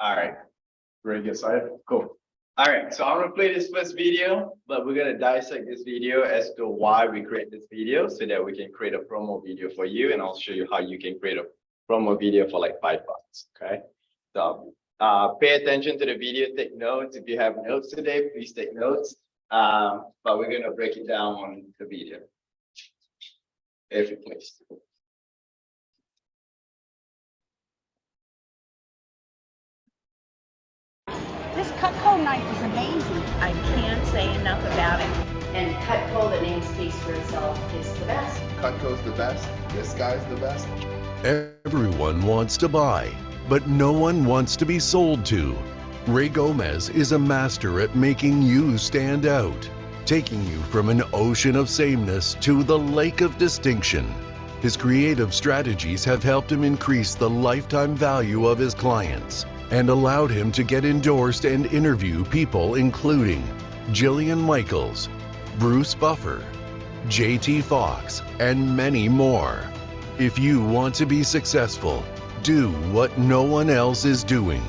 All right, ready to get started? Cool. All right, so I'm gonna play this first video, but we're gonna dissect this video as to why we create this video so that we can create a promo video for you, and I'll show you how you can create a promo video for like $5. Okay. So pay attention to the video, take notes. If you have notes today, please take notes. But we're gonna break it down on the video. If you please. This Cutco knife is amazing. I can't say enough about it. And Cutco, the name speaks for itself, is the best. Cutco's the best. This guy's the best. Everyone wants to buy, but no one wants to be sold to. Ray Gomes is a master at making you stand out, taking you from an ocean of sameness to the lake of distinction. His creative strategies have helped him increase the lifetime value of his clients and allowed him to get endorsed and interview people including Jillian Michaels, Bruce Buffer, JT Fox, and many more. If you want to be successful, do what no one else is doing.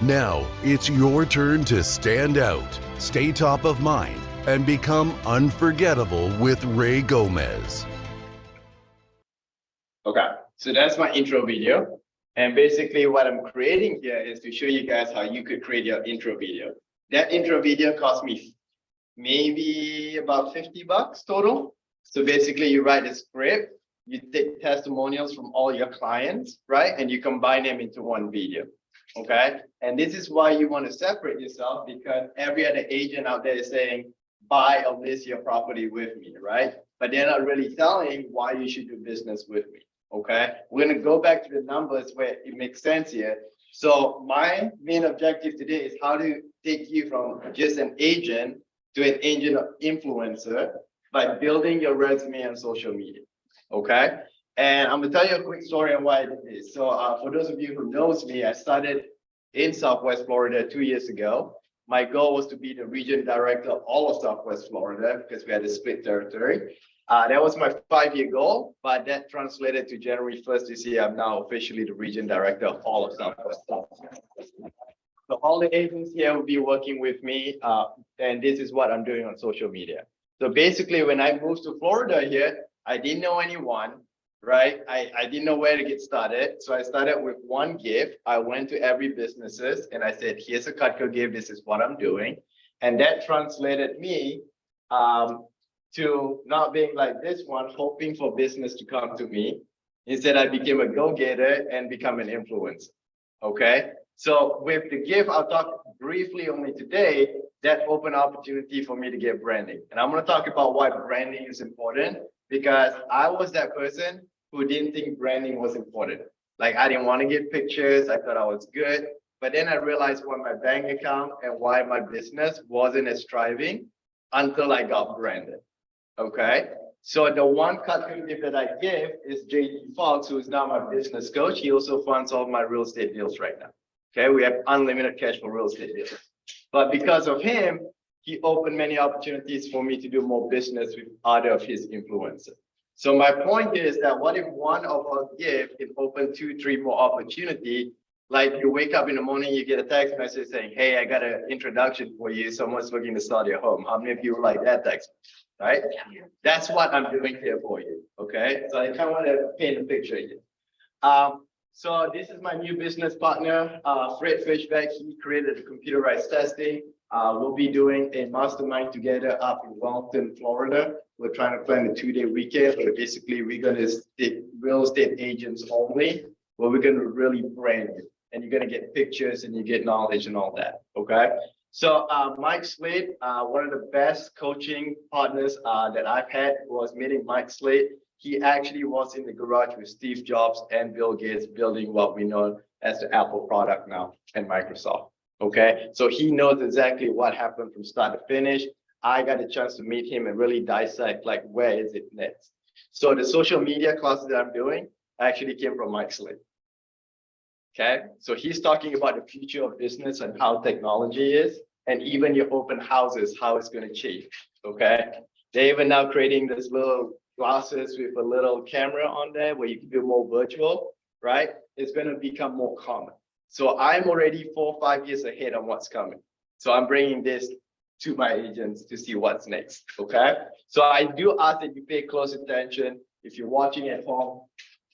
Now it's your turn to stand out, stay top of mind, and become unforgettable with Ray Gomes. Okay, so that's my intro video. And basically what I'm creating here is to show you guys how you could create your intro video. That intro video cost me maybe about $50 total. So basically you write a script, you take testimonials from all your clients, right? And you combine them into one video, okay? And this is why you want to separate yourself, because every other agent out there is saying, buy or list your property with me, right? But they're not really telling why you should do business with me. Okay, we're going to go back to the numbers where it makes sense here. So my main objective today is how to take you from just an agent to an agent influencer by building your resume on social media. Okay, and I'm going to tell you a quick story on why I did this. So for those of you who knows me, I started in Southwest Florida 2 years ago. My goal was to be the region director of all of Southwest Florida because we had a split territory. That was my 5-year goal, but that translated to January 1st this year. I'm now officially the region director of all of Southwest Florida. So all the agents here will be working with me, and this is what I'm doing on social media. So basically, when I moved to Florida here, I didn't know anyone, right? I didn't know where to get started. So I started with one gift. I went to every businesses and I said, here's a Cutco gift. This is what I'm doing. And that translated me to not being like this one, hoping for business to come to me. Instead, I became a go-getter and become an influencer, okay? So with the gift, I'll talk briefly only today, that opened opportunity for me to get branding. And I'm gonna talk about why branding is important, because I was that person who didn't think branding was important. Like I didn't wanna get pictures, I thought I was good. But then I realized why my bank account and why my business wasn't as thriving until I got branded. Okay, so the one Cutco gift that I give is JT Fox, who is now my business coach. He also funds all my real estate deals right now. Okay, we have unlimited cash for real estate deals. But because of him, he opened many opportunities for me to do more business with other of his influencers. So my point is that what if one of our gifts can open 2-3 more opportunity? Like you wake up in the morning, you get a text message saying, hey, I got an introduction for you. Someone's looking to sell your home. How many of you would like that text? Right? That's what I'm doing here for you. Okay. So I kind of want to paint a picture here. So this is my new business partner, Fred Fishback. He created the computerized testing. We'll be doing a mastermind together up in Wellington, Florida. We're trying to plan a 2-day weekend, but basically we're going to stick real estate agents only, where we're going to really brand you. And you're going to get pictures and you get knowledge and all that. Okay. So Mike Slade, one of the best coaching partners that I've had was meeting Mike Slade. He actually was in the garage with Steve Jobs and Bill Gates building what we know as the Apple product now and Microsoft. Okay, so he knows exactly what happened from start to finish. I got a chance to meet him and really dissect like where is it next. So the social media classes that I'm doing actually came from Mike Slade. Okay, so he's talking about the future of business and how technology is, and even your open houses, how it's going to change. Okay, they're even now creating this little glasses with a little camera on there where you can do more virtual, right? It's going to become more common. So I'm already 4 or 5 years ahead on what's coming. So I'm bringing this to my agents to see what's next, okay? So I do ask that you pay close attention. If you're watching at home,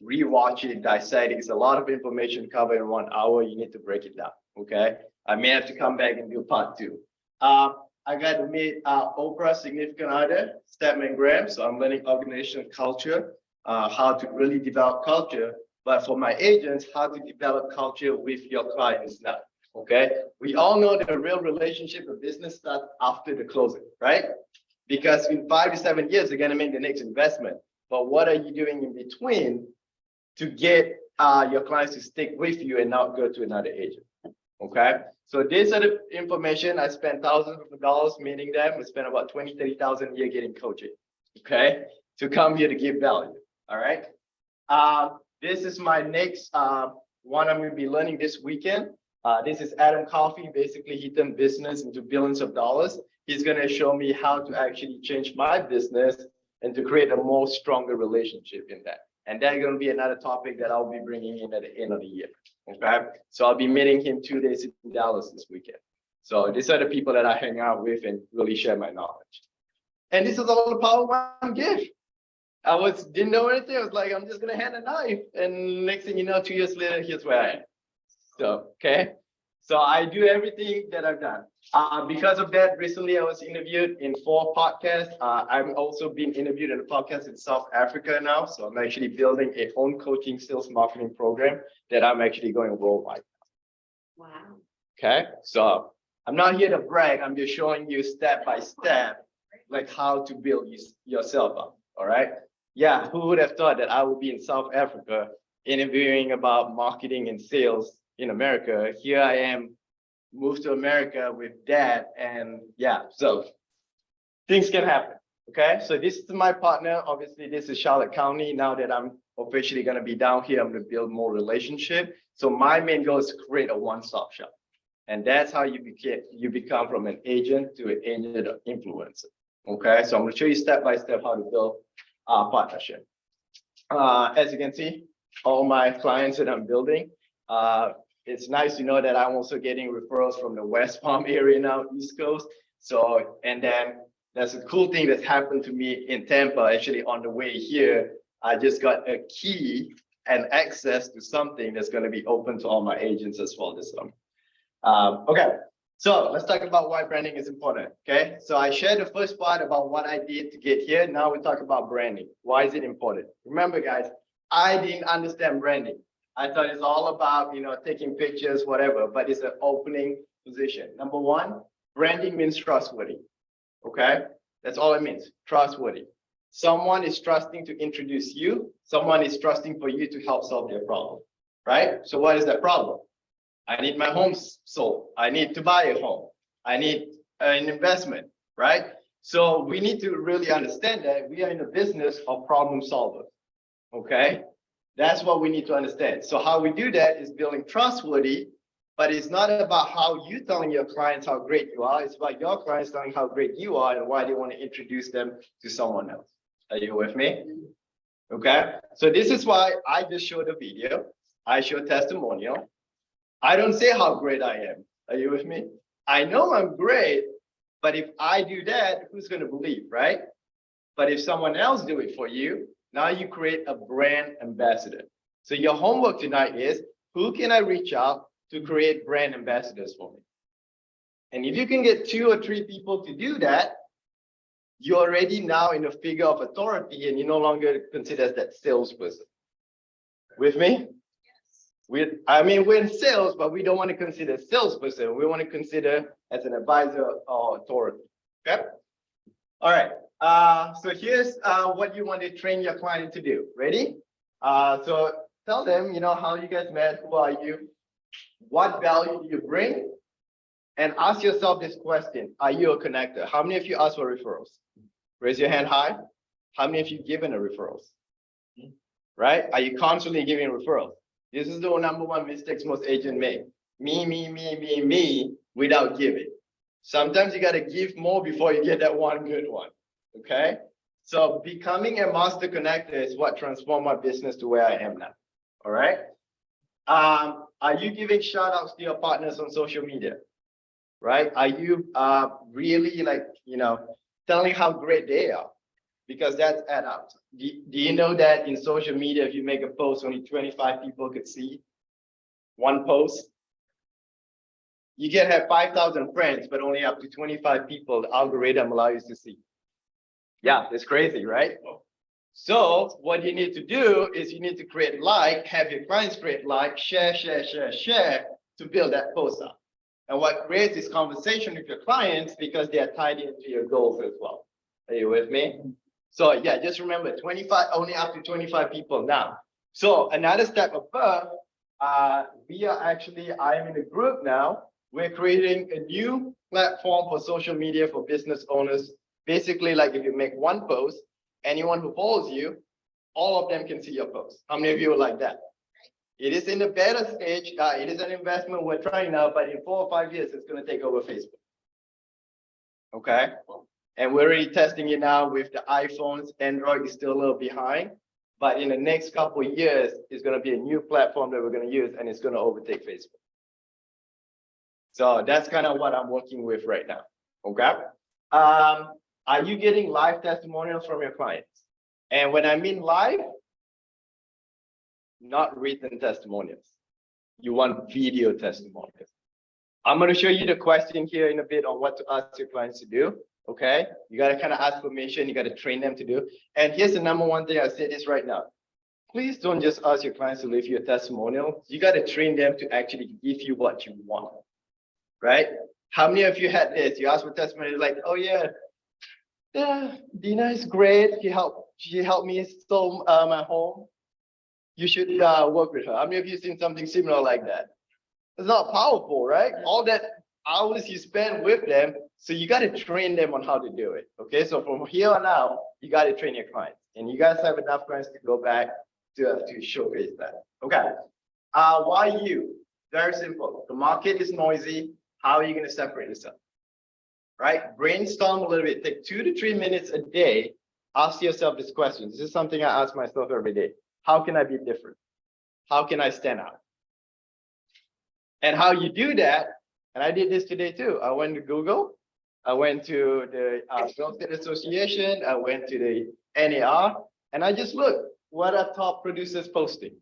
rewatch it, dissect it. It's a lot of information covered in 1 hour. You need to break it down, okay? I may have to come back and do part 2. I got to meet Oprah's significant other, Stephen Graham. So I'm learning organizational culture, how to really develop culture. But for my agents, how to develop culture with your clients now, okay? We all know the real relationship of business starts after the closing, right? Because in 5 to 7 years, they're gonna make the next investment. But what are you doing in between to get your clients to stick with you and not go to another agent, okay? So these are the information. I spent thousands of dollars meeting them. I spent about 20, 30,000 a year getting coaching, okay? To come here to give value, all right? This is my next one I'm gonna be learning this weekend. This is Adam Coffey. Basically, he turned business into billions of dollars. He's gonna show me how to actually change my business and to create a more stronger relationship in that. And that's gonna be another topic that I'll be bringing in at the end of the year, okay? So I'll be meeting him 2 days in Dallas this weekend. So these are the people that I hang out with and really share my knowledge. And this is all the power of one gift. Didn't know anything. I was like, I'm just gonna hand a knife. And next thing you know, 2 years later, here's where I am. So, okay. So I do everything that I've done. Because of that, recently I was interviewed in 4 podcasts. I'm also being interviewed in a podcast in South Africa now. So I'm actually building a own coaching sales marketing program that I'm actually going worldwide. Wow. Okay. So I'm not here to brag. I'm just showing you step by step, like how to build yourself up. All right. Yeah. Who would have thought that I would be in South Africa interviewing about marketing and sales in America? Here I am, moved to America with dad, and yeah, so things can happen. Okay, so this is my partner. Obviously, this is Charlotte County. Now that I'm officially going to be down here, I'm going to build more relationship. So my main goal is to create a one-stop shop, and that's how you become from an agent to an agent influencer. Okay, so I'm going to show you step by step how to build a partnership. As you can see, all my clients that I'm building. It's nice to know that I'm also getting referrals from the West Palm area now, East Coast. So, and then there's a cool thing that's happened to me in Tampa. Actually, on the way here, I just got a key and access to something that's going to be open to all my agents as well this summer. Okay, so let's talk about why branding is important. Okay, so I shared the first part about what I did to get here. Now we talk about branding. Why is it important? Remember, guys, I didn't understand branding. I thought it's all about, taking pictures, whatever, but it's an opening position. Number one, branding means trustworthy. Okay, that's all it means, trustworthy. Someone is trusting to introduce you. Someone is trusting for you to help solve their problem, right? So what is that problem? I need my home sold. I need to buy a home. I need an investment, right? So we need to really understand that we are in the business of problem solvers, okay? That's what we need to understand. So how we do that is building trustworthy, but it's not about how you telling your clients how great you are. It's about your clients telling how great you are and why they want to introduce them to someone else. Are you with me? Okay. So this is why I just showed a video. I show testimonial. I don't say how great I am. Are you with me? I know I'm great, but if I do that, who's going to believe, right? But if someone else do it for you, now you create a brand ambassador. So your homework tonight is, who can I reach out to create brand ambassadors for me? And if you can get 2 or 3 people to do that, you're already now in a figure of authority and you're no longer considered as that salesperson. With me? Yes. We're in sales, but we don't want to consider salesperson. We want to consider as an advisor or authority. Okay? All right. So here's what you want to train your client to do. Ready? So tell them, how you guys met, who are you, what value do you bring, and ask yourself this question: are you a connector? How many of you ask for referrals? Raise your hand high. How many of you given a referrals? Right? Are you constantly giving referrals? This is the number one mistakes most agents make. Me, without giving. Sometimes you got to give more before you get that one good one. Okay, so becoming a master connector is what transformed my business to where I am now. All right. Are you giving shout outs to your partners on social media? Right? Are you really like, telling how great they are? Because that's add up. Do you know that in social media, if you make a post, only 25 people could see one post? You can have 5,000 friends, but only up to 25 people the algorithm allows you to see. Yeah, it's crazy, right? So what you need to do is you need to create like, have your clients create like, share to build that post up. And what creates this conversation with your clients because they are tied into your goals as well. Are you with me? So yeah, just remember 25, only up to 25 people now. So another step above, I am in a group now. We're creating a new platform for social media for business owners. Basically, like if you make one post, anyone who follows you, all of them can see your post. How many of you are like that? It is in the beta stage. It is an investment we're trying now, but in 4 or 5 years, it's going to take over Facebook. Okay. And we're already testing it now with the iPhones. Android is still a little behind, but in the next couple of years, it's going to be a new platform that we're going to use, and it's going to overtake Facebook. So that's kind of what I'm working with right now. Okay. Are you getting live testimonials from your clients? And when I mean live, not written testimonials. You want video testimonials. I'm going to show you the question here in a bit on what to ask your clients to do. Okay, you got to kind of ask permission, you got to train them to do. And here's the number one thing, I say this right now. Please don't just ask your clients to leave you a testimonial. You got to train them to actually give you what you want, right? How many of you had this? You ask for testimonial, like, oh yeah, Dina is great. She helped me sell my home. You should work with her. How many of you seen something similar like that? It's not powerful, right? All that hours you spend with them, so you got to train them on how to do it. Okay, so from here on out, you got to train your clients, and you guys have enough clients to go back to showcase that. Okay, why you? Very simple. The market is noisy. How are you going to separate yourself? Right? Brainstorm a little bit. Take 2 to 3 minutes a day. Ask yourself this question. This is something I ask myself every day. How can I be different? How can I stand out? And how you do that, and I did this today too. I went to Google. I went to the Real Estate Association. I went to the NAR, and I just looked. What are top producers posting?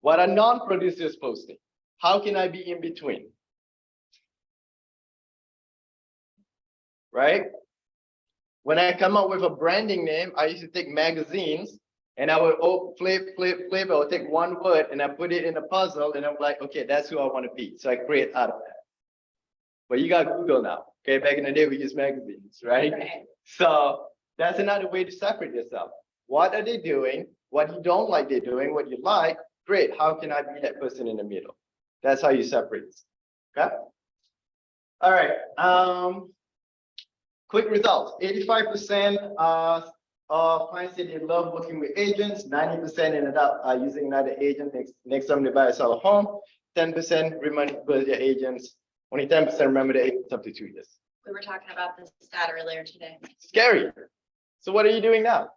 What are non-producers posting? How can I be in between? Right? When I come up with a branding name, I used to take magazines and I would flip. I would take one word and I put it in a puzzle and I'm like, okay, that's who I want to be. So I create out of that. But you got Google now. Okay, back in the day we used magazines, right? So that's another way to separate yourself. What are they doing? What you don't like they're doing, what you like, great. How can I be that person in the middle? That's how you separate. Okay. All right. Quick results. 85% of clients say they love working with agents. 90% ended up using another agent next time they buy or sell a home. 10% remember their agents. Only 10% remember their agents up to 2 years. We were talking about this stat earlier today. Scary. So what are you doing now?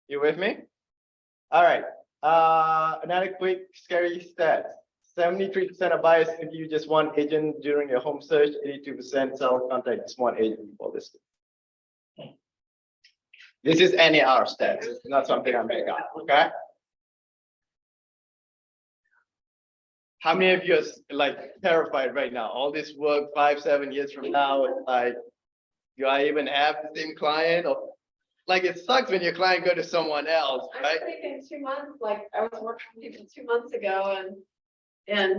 You with me? All right. Another quick scary stat. 73% of buyers give you just one agent during your home search. 82% sell contact just one agent before listing. This is NAR stats. It's not something I make up. Okay. How many of you are like terrified right now? All this work 5, 7 years from now, it's like, do I even have the same client? Or like it sucks when your client go to someone else, right? I think in 2 months, like I was working with people 2 months ago and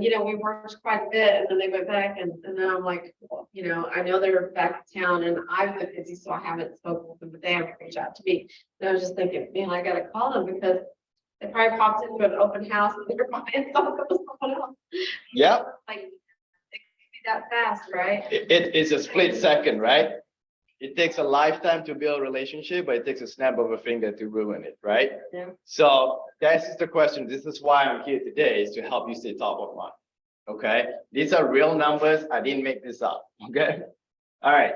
you know, we worked quite a bit and then they went back and then I'm like, well, you know, I know they're back in town and I've been busy, so I haven't spoken with them, but they haven't reached out to me. And I was just thinking, man, I gotta call them because they probably popped into an open house and they're buying something with someone else. Yep. Like it could be that fast, right? It is a split second, right? It takes a lifetime to build a relationship, but it takes a snap of a finger to ruin it, right? Yeah. So that's the question. This is why I'm here today, is to help you stay top of mind. Okay. These are real numbers. I didn't make this up. Okay. All right.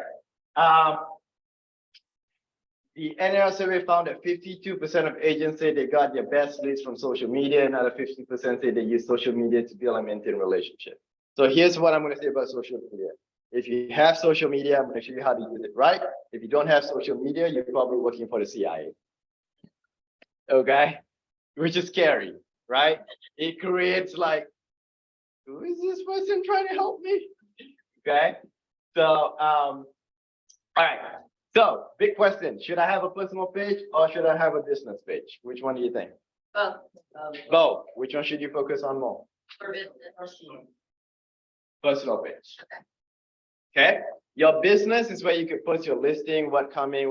The NAR survey found that 52% of agents say they got their best leads from social media. Another 50% say they use social media to build and maintain relationships. So here's what I'm going to say about social media. If you have social media, I'm going to show you how to use it right. If you don't have social media, you're probably working for the CIA. Okay, which is scary, right? It creates like, who is this person trying to help me? Okay, so all right. So big question: should I have a personal page or should I have a business page? Which one do you think? Both. Both. Which one should you focus on more? For business. Personal page. Okay. Your business is where you can post your listing, what coming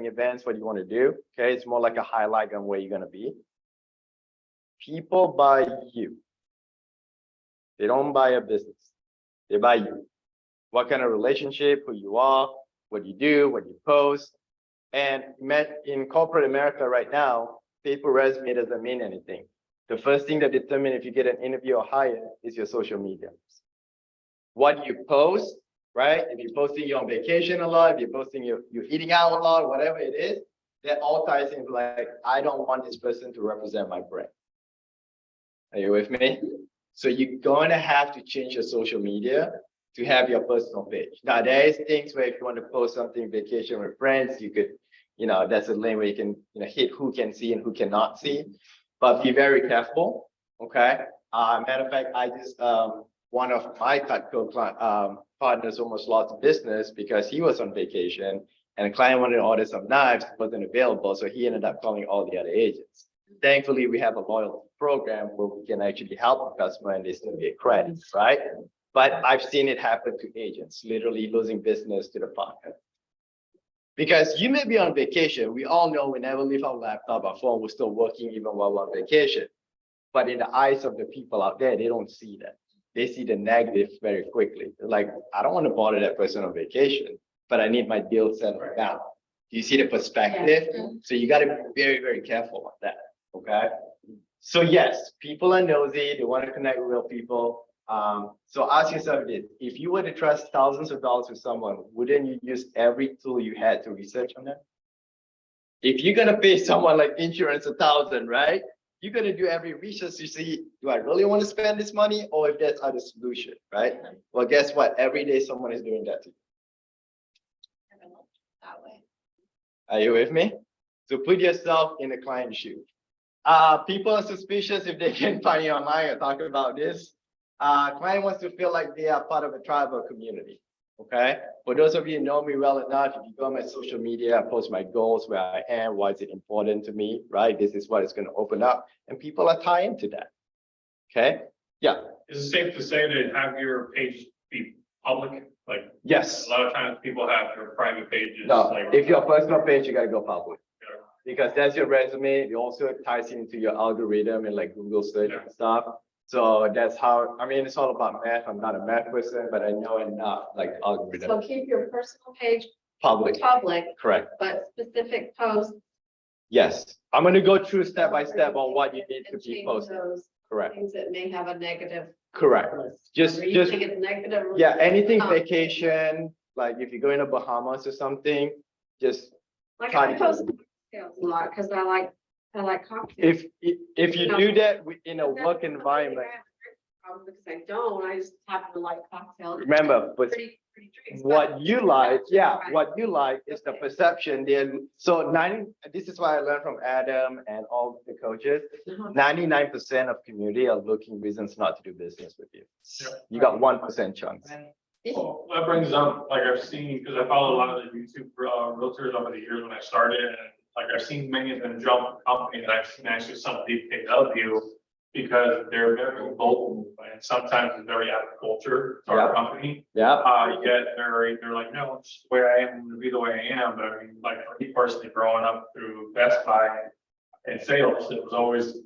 events, what you want to do. Okay. It's more like a highlight on where you're going to be. People buy you. They don't buy a business. They buy you. What kind of relationship, who you are, what you do, what you post. And in corporate America right now, paper resume doesn't mean anything. The first thing that determines if you get an interview or hire is your social media. What you post, right? If you're posting you're on vacation a lot, if you're posting you're eating out a lot, whatever it is, that all ties into like, I don't want this person to represent my brand. Are you with me? So you're going to have to change your social media to have your personal page. Now, there is things where if you want to post something vacation with friends, you could, that's a lane where you can, hit who can see and who cannot see, but be very careful, okay? Matter of fact, I just, one of my Cutco partners almost lost business because he was on vacation and a client wanted to order some knives, wasn't available, so he ended up calling all the other agents. Thankfully, we have a loyalty program where we can actually help the customer and they still get credit, right? But I've seen it happen to agents, literally losing business to the partner. Because you may be on vacation. We all know we never leave our laptop, our phone, we're still working even while we're on vacation. But in the eyes of the people out there, they don't see that. They see the negative very quickly. They're like, I don't want to bother that person on vacation, but I need my deal set right now. Do you see the perspective? Yeah. So you got to be very, very careful on that. Okay. So yes, people are nosy. They want to connect with real people. So ask yourself this: if you were to trust thousands of dollars with someone, wouldn't you use every tool you had to research on them? If you're gonna pay someone like insurance $1,000, right? You're gonna do every research to see, do I really want to spend this money, or if there's other solution, right? Well, guess what? Every day someone is doing that to you. That way. Are you with me? So put yourself in the client's shoe. People are suspicious if they can find you online or talk about this. Client wants to feel like they are part of a tribe or community. Okay. For those of you who know me well enough, if you go on my social media, I post my goals, where I am, why is it important to me, right? This is what it's going to open up, and people are tied into that. Okay. Yeah. Is it safe to say that have your page be public? Like, yes. A lot of times people have their private pages. No, like, if your personal page, you got to go public. Because that's your resume. It also ties into your algorithm and like Google search and stuff. So that's how, I mean, it's all about math. I'm not a math person, but I know enough like algorithm. So keep your personal page Public. Correct. But specific posts. Yes. I'm going to go through step by step on what you need to be posted. Correct. Things that may have a negative. Correct. Just think it's negative. Yeah, anything vacation, like if you go in the Bahamas or something, just like I post a lot because I like cocktails. If you do that in a work environment. Because I don't, I just happen to like cocktails. Remember, but pretty drinks, what you like, what you like is the perception. Then so this is what I learned from Adam and all the coaches. 99% of community are looking reasons not to do business with you. You got 1% chance. Well, that brings up, like I've seen, because I follow a lot of the YouTube realtors over the years when I started, and like I've seen many of them jump companies. I've seen actually some DPW because they're very vocal and sometimes it's very out of culture to our company. Yeah. Yet they're like, no, it's the way I am to be the way I am. But I mean, like for me personally, growing up through Best Buy and sales, it was always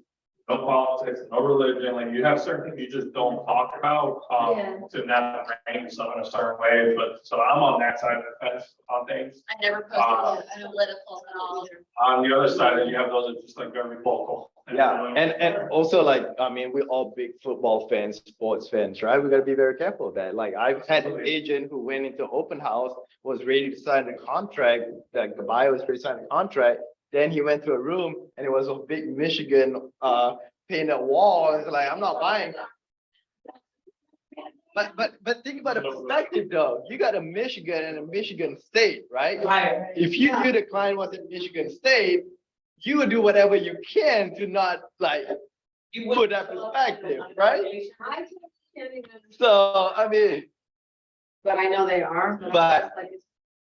no politics, no religion, like you have certain things you just don't talk about, Yeah. to not frame stuff in a certain way, but, so I'm on that side of the fence on things. I never Uh, posted political at all. On the other side, you have those that just like very vocal. Yeah, and also like, I mean, we're all big football fans, sports fans, right? We gotta be very careful of that. Like I've had an agent who went into open house, was ready to sign the contract, like the buyer was ready to sign the contract. Then he went to a room and it was a big Michigan painted wall. It's like, I'm not buying. But think about the perspective though. You got a Michigan and a Michigan State, right? Right. If you knew the client was in Michigan State, you would do whatever you can to not like put that perspective, right? I can't even. So, I mean, But I know they are. But- like, it's-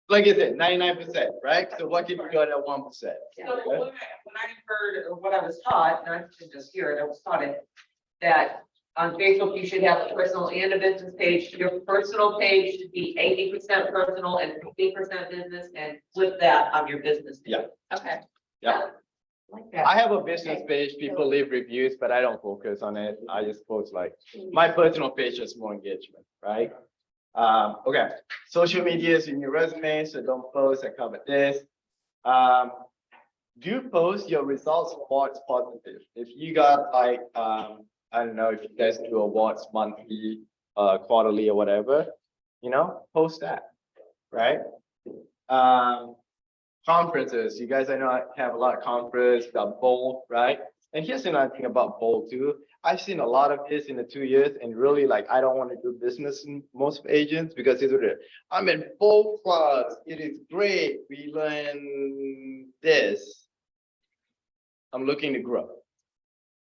like I said, 99%, right? So what can you do at 1%? yeah. So when I heard, or what I was taught, and I didn't just hear it, I was taught it, that on Facebook, you should have a personal and a business page. Your personal page should be 80% personal and 20% business, and flip that on your business page. Yeah. Okay. Yeah. Like that. I have a business page, people leave reviews, but I don't focus on it. I just post like, my personal page is more engagement, right? Okay, social media is in your resume, so don't post, I covered this. Do post your results awards positive. If you got like, I don't know if you guys do awards monthly, quarterly or whatever, you know, post that, right? Conferences, you guys, I know I have a lot of conferences, got Bold, right? And here's another thing about Bold too. I've seen a lot of this in the 2 years and really like, I don't want to do business in most agents because it's really, I'm in Bold class. It is great. We learn this. I'm looking to grow,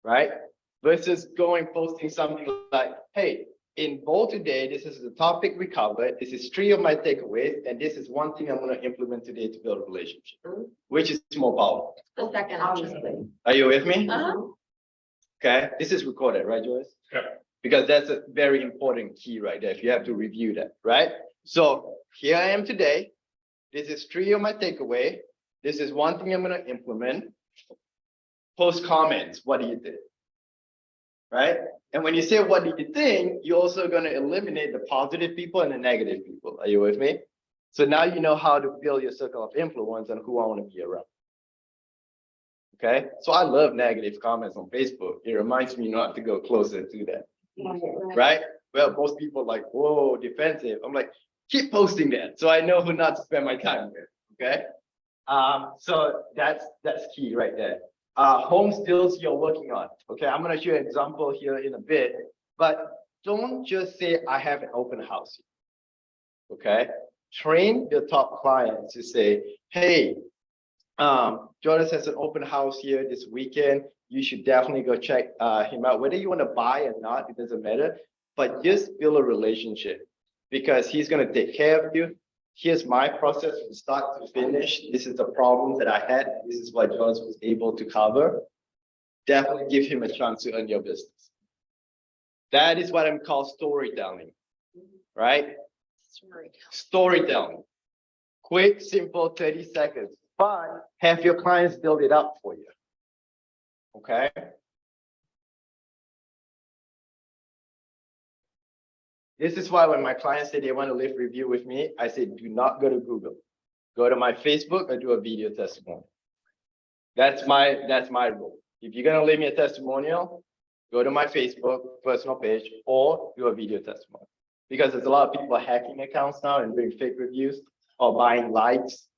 right? Versus going posting something like, hey, in Bold today, this is the topic we covered. This is 3 of my takeaways, and this is one thing I'm going to implement today to build a relationship, which is more powerful. The second option. Are you with me? Uh-huh. Okay, this is recorded, right, Joyce? Yeah. Because that's a very important key right there. If you have to review that, right? So here I am today. This is 3 of my takeaway. This is one thing I'm going to implement. Post comments. What do you think? Right? And when you say what do you think, you're also going to eliminate the positive people and the negative people. Are you with me? So now you know how to build your circle of influence and who I want to be around. Okay, so I love negative comments on Facebook. It reminds me not to go closer to that, right? Well, most people are like, whoa, defensive. I'm like, keep posting that so I know who not to spend my time with. Okay, so that's key right there. Home skills you're working on. Okay, I'm gonna show you an example here in a bit, but don't just say I have an open house. Okay, train your top clients to say, hey, Jordan has an open house here this weekend. You should definitely go check him out. Whether you want to buy or not, it doesn't matter. But just build a relationship because he's going to take care of you. Here's my process from start to finish. This is the problems that I had. This is what Jordan was able to cover. Definitely give him a chance to earn your business. That is what I'm called storytelling, right? Storytelling. Quick, simple, 30 seconds. But have your clients build it up for you. Okay. This is why when my clients say they want to leave review with me, I say, do not go to Google. Go to my Facebook or do a video testimonial. That's my rule. If you're going to leave me a testimonial, go to my Facebook personal page or do a video testimonial. Because there's a lot of people hacking accounts now and doing fake reviews or buying likes.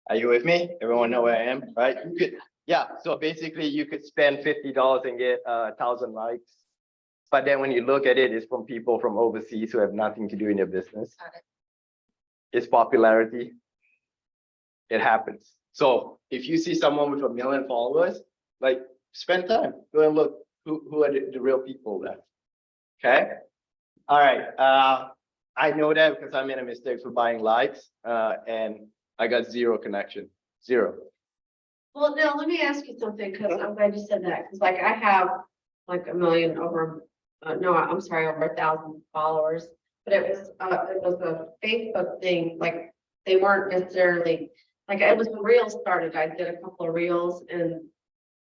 Are you with me? Everyone know where I am, right? You could, yeah. So basically you could spend $50 and get 1,000 likes. But then when you look at it, it's from people from overseas who have nothing to do in your business. It's popularity. It happens. So if you see someone with 1 million followers, like spend time, go and look who are the real people there. Okay. All right. I know that because I made a mistake for buying likes and I got 0 connection, 0. Well, now let me ask you something, because I'm glad you said that, because like I have like 1 million over, no, I'm sorry, over 1,000 followers, but it was a Facebook thing, like they weren't necessarily, like it was when Reels started, I did a couple of Reels and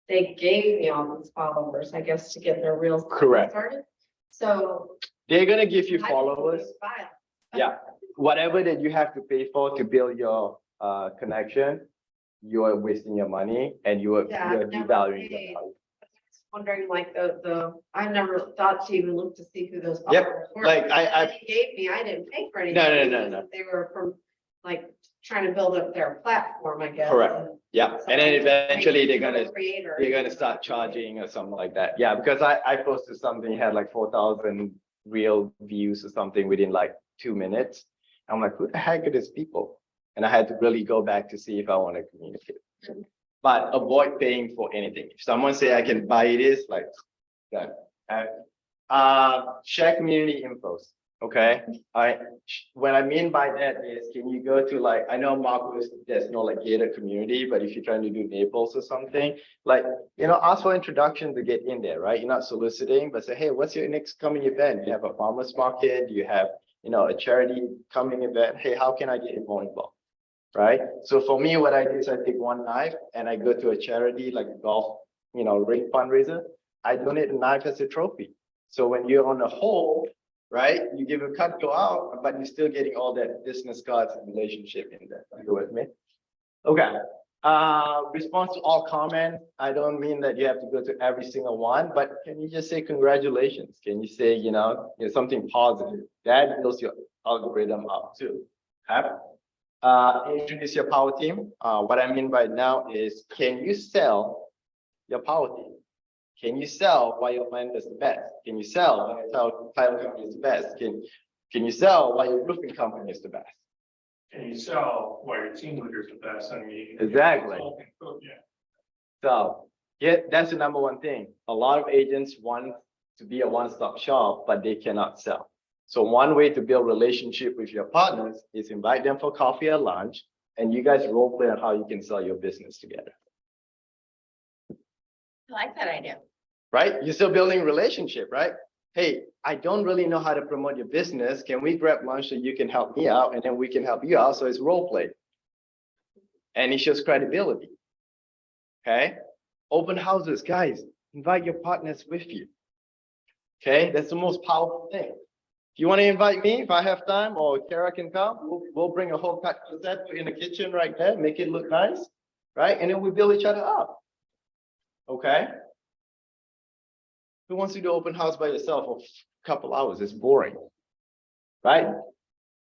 they gave me all these followers, I guess, to get their reels Correct. started. So. They're gonna give you I followers. file. Yeah, whatever that you have to pay for to build your connection, you are wasting your money and you're Yeah, I've never devaluing paid. your value. Wondering like I never thought to even look to see who those. Yep, followers were. like, And I- They gave me, I didn't pay for anything. No. They were from, like, trying to build up their platform, I guess. Correct. and Yeah, so and then I eventually they're became a gonna creator. start charging or something like that. Yeah, because I posted something, had like 4,000 real views or something within like 2 minutes. I'm like, who the heck are these people? And I had to really go back to see if I want to communicate. But avoid paying for anything. If someone say I can buy this, like that. Share community infos. Okay, what I mean by that is, can you go to like, I know Marcus, there's no like gated community, but if you're trying to do Naples or something, like, ask for introduction to get in there, right? You're not soliciting, but say, hey, what's your next coming event? Do you have a farmer's market? Do you have, a charity coming event? Hey, how can I get more involved? Right? So for me, what I do is I take one knife and I go to a charity like a golf, ring fundraiser. I donate a knife as a trophy. So when you're on the hole, right, you give a cut, go out, but you're still getting all that business cards and relationship in there. Are you with me? Okay. Response to all comments. I don't mean that you have to go to every single one, but can you just say congratulations? Can you say, something positive? That builds your algorithm up too. Okay? Introduce your power team. What I mean by now is, can you sell your power team? Can you sell why your land is the best? Can you sell why your title company is the best? Can you sell why your roofing company is the best? Can you sell why your team leader's the best? I mean. Exactly. Yeah. So, yeah, that's the number one thing. A lot of agents want to be a one-stop shop, but they cannot sell. So one way to build relationship with your partners is invite them for coffee or lunch, and you guys role play on how you can sell your business together. I like that idea. Right? You're still building relationship, right? Hey, I don't really know how to promote your business. Can we grab lunch so you can help me out and then we can help you out? So it's role play. And it shows credibility. Okay? Open houses, guys, invite your partners with you. Okay? That's the most powerful thing. If you want to invite me, if I have time, or Kara can come, we'll bring a whole cut set in the kitchen right there, make it look nice, right? And then we build each other up. Okay? Who wants to do open house by yourself for a couple hours? It's boring, right?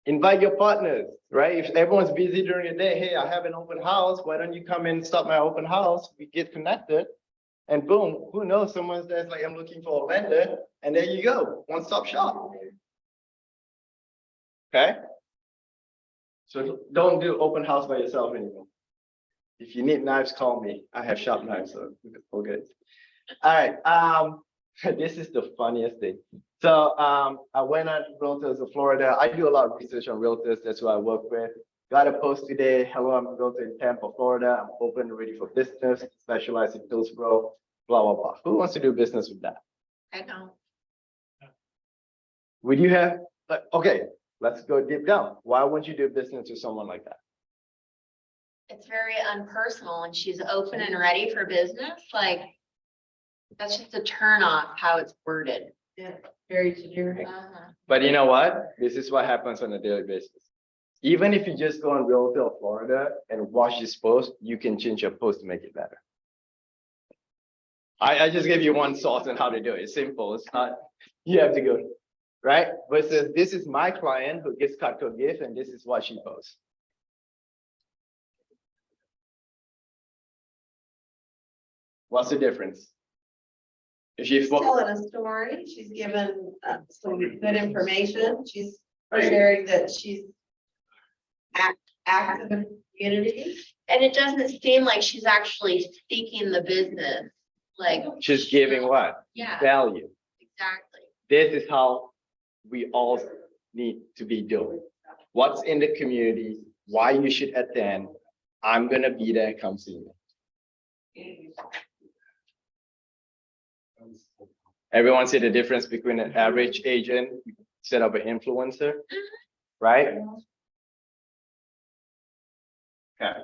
Invite your partners, right? If everyone's busy during the day, hey, I have an open house. Why don't you come and stop my open house? We get connected, and boom, who knows? Someone says like, I'm looking for a vendor, and there you go, one-stop shop. Okay? So don't do open house by yourself anymore. If you need knives, call me. I have sharp knives, so we're good. All right. This is the funniest thing. So I went on realtors of Florida. I do a lot of research on realtors. That's who I work with. Got a post today. Hello, I'm a realtor in Tampa, Florida. I'm open, ready for business, specialize in Hillsborough, blah, blah, blah. Who wants to do business with that? I don't. Would you have, okay, let's go deep down. Why wouldn't you do business with someone like that? It's very unpersonal and she's open and ready for business. Like, that's just a turn off how it's worded. Yeah, very generic. But you know what? This is what happens on a daily basis. Even if you just go on Realtor of Florida and watch this post, you can change your post to make it better. I just gave you one source on how to do it. It's simple. It's not, you have to go, right? Versus this is my client who gets Cutco gift and this is what she posts. What's the difference? If she's Telling a story, she's given some good information, she's sharing that she's active in the community. And it doesn't seem like she's actually seeking the business, like. she's giving what? Yeah, Value. exactly. This is how we all need to be doing. What's in the community, why you should attend. I'm gonna be there, come see me. Everyone see the difference between an average agent instead of an influencer, right? Okay.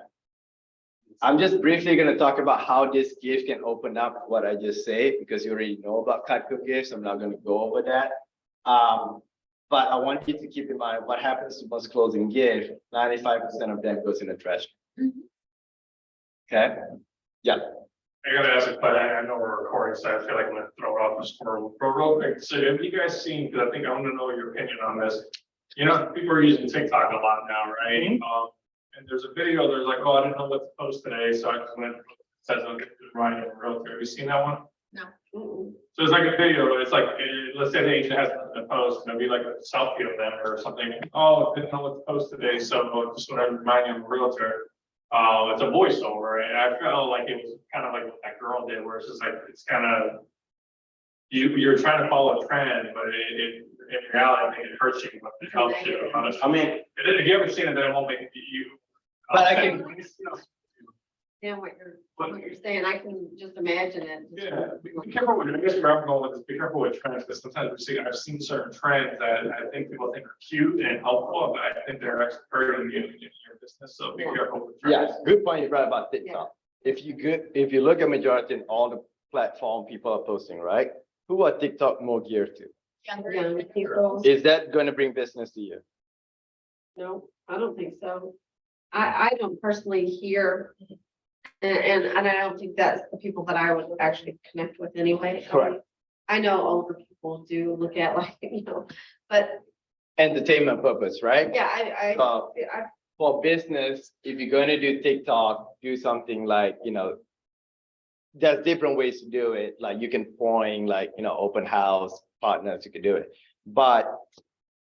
I'm just briefly gonna talk about how this gift can open up what I just say, because you already know about Cutco gifts. I'm not gonna go over that. But I want you to keep in mind what happens to most closing gift, 95% of them goes in the trash. Okay? Yeah. I gotta ask a question. I know we're recording, so I feel like I'm gonna throw it off the squirrel. But real quick, so have you guys seen, because I think I want to know your opinion on this. You know, people are using TikTok a lot now, right? And there's a video, there's like, oh, I didn't know what to post today, so I just went, says I'm Ryan and Realtor. Have you seen that one? Mm-mm. So it's like a video, it's like, let's say the agent has a post, and it'll be like a selfie of them or something. Oh, I didn't know what to post today, so just want to remind you I'm a Realtor. It's a voiceover, and I felt like it was kind of like what that girl did, where it's just like, it's kind of, you're trying to follow a trend, but in reality, I think it hurts you, but it helps you. I mean, If you ever seen it, then it won't make you. But I can- Yeah, what you're saying, I can just imagine it. Yeah, be careful with, I guess where I'm going with this, be careful with trends, because sometimes I've seen certain trends that I think people think are cute and helpful, but I think they're actually hurting you in your business, so be careful with trends. yeah, good point you brought about TikTok. If you look at majority in all the platform people are posting, right? Who are TikTok more geared to? Young people. Is that going to bring business to you? No, I don't think so. I don't personally hear, and I don't think that's the people that I would actually connect with anyway. Correct. I know older people do look at like, but Entertainment purpose, right? yeah, So I, for business, if you're going to do TikTok, do something like, there's different ways to do it. Like you can point like, open house partners, you can do it. But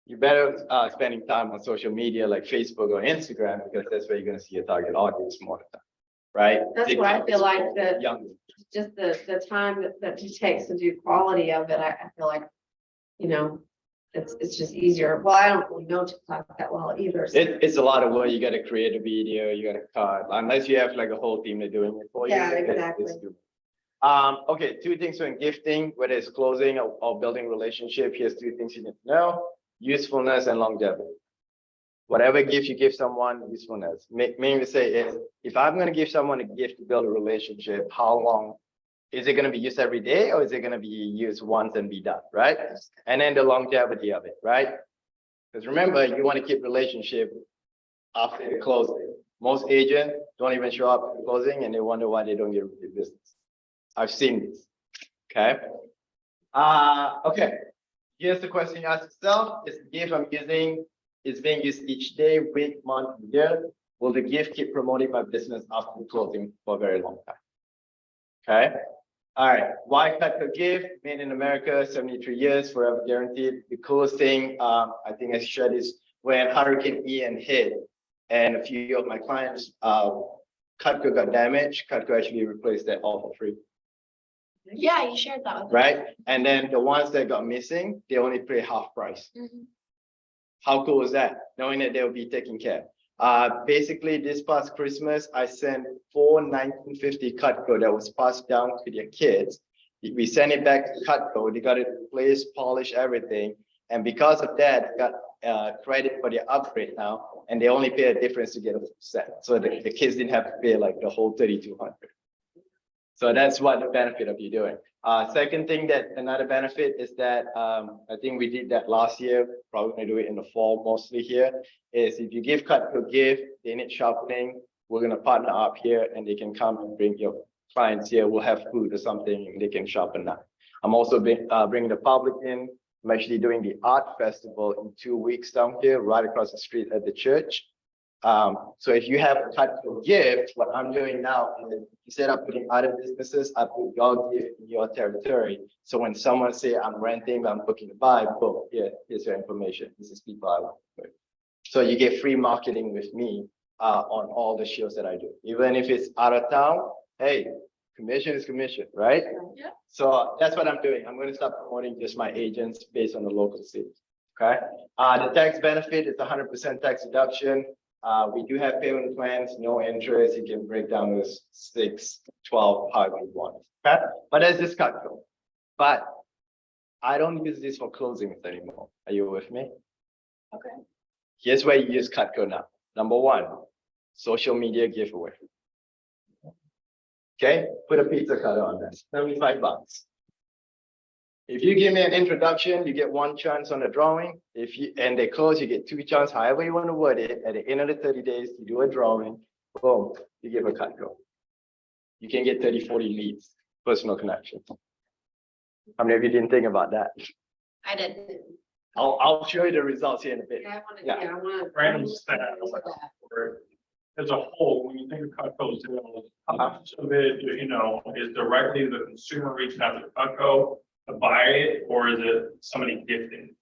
you better spending time on social media like Facebook or Instagram, because that's where you're going to see your target audience more of the time, right? that's what I TikTok feel is like for that young. just the time that it takes to do quality of it, I feel like, it's just easier. Well, I don't really know TikTok that well either. So. It's a lot of work. You got to create a video, you got to cut, unless you have like a whole team that's doing it for you. Yeah, it's exactly. doable. Okay, two things when gifting, whether it's closing or building relationship. Here's two things you need to know: usefulness and longevity. Whatever gift you give someone, usefulness. Meaning to say is, if I'm going to give someone a gift to build a relationship, how long is it going to be used every day, or is it going to be used once and be done, right? And then the longevity of it, right? Because remember, you want to keep relationship after the closing. Most agents don't even show up at the closing, and they wonder why they don't get repeat business. I've seen this. Okay. Okay. Here's the question you ask yourself: is the gift I'm using is being used each day, week, month, year? Will the gift keep promoting my business after the closing for a very long time? Okay. All right. Why Cutco gift? Made in America, 73 years, forever guaranteed. The coolest thing, I think I shared is when Hurricane Ian hit, and a few of my clients, Cutco got damaged. Cutco actually replaced that all for free. Yeah, you shared that with me. Right? And then the ones that got missing, they only pay half price. Mhm. How cool is that? Knowing that they'll be taken care. Basically, this past Christmas, I sent 4 1950 Cutco that was passed down to their kids. We sent it back to Cutco. They got it replaced, polished, everything. And because of that, got credit for their upgrade now, and they only pay a difference to get a full set. So the kids didn't have to pay like the whole 3,200. So that's what the benefit of you doing. Second thing, that another benefit is that I think we did that last year, probably gonna do it in the fall mostly here, is if you give Cutco gift, they need sharpening, we're gonna partner up here and they can come and bring your clients here, we'll have food or something, and they can sharpen that. I'm also bringing the public in. I'm actually doing the art festival in 2 weeks down here, right across the street at the church. So if you have a Cutco gift, what I'm doing now is instead of putting other businesses, I put your gift in your territory. So when someone say I'm renting, I'm looking to buy, boom, here's your information. This is people I work with. So you get free marketing with me on all the shows that I do. Even if it's out of town, hey, commission is commission, right? Yeah. So that's what I'm doing. I'm going to start promoting just my agents based on the local cities. Okay. The tax benefit is 100% tax deduction. We do have payment plans, no interest. You can break down this 6, 12, however you want. Okay. But that's just Cutco. But I don't use this for closings anymore. Are you with me? Okay. Here's where you use Cutco now. Number 1, social media giveaway. Okay, put a pizza cutter on that, $75. If you give me an introduction, you get 1 chance on the drawing. And they close, you get 2 chances, however you want to word it. At the end of the 30 days, you do a drawing, boom, you give a Cutco. You can get 30, 40 leads, personal connection. How many of you didn't think about that? I did. I'll show you the results here in a bit. Yeah, I wanna, Yeah. yeah, I wanna. Random stat. As a whole, when you think of Cutco sales, how much of it, you know, is directly the consumer reaching out to Cutco to buy it, or is it somebody gifting?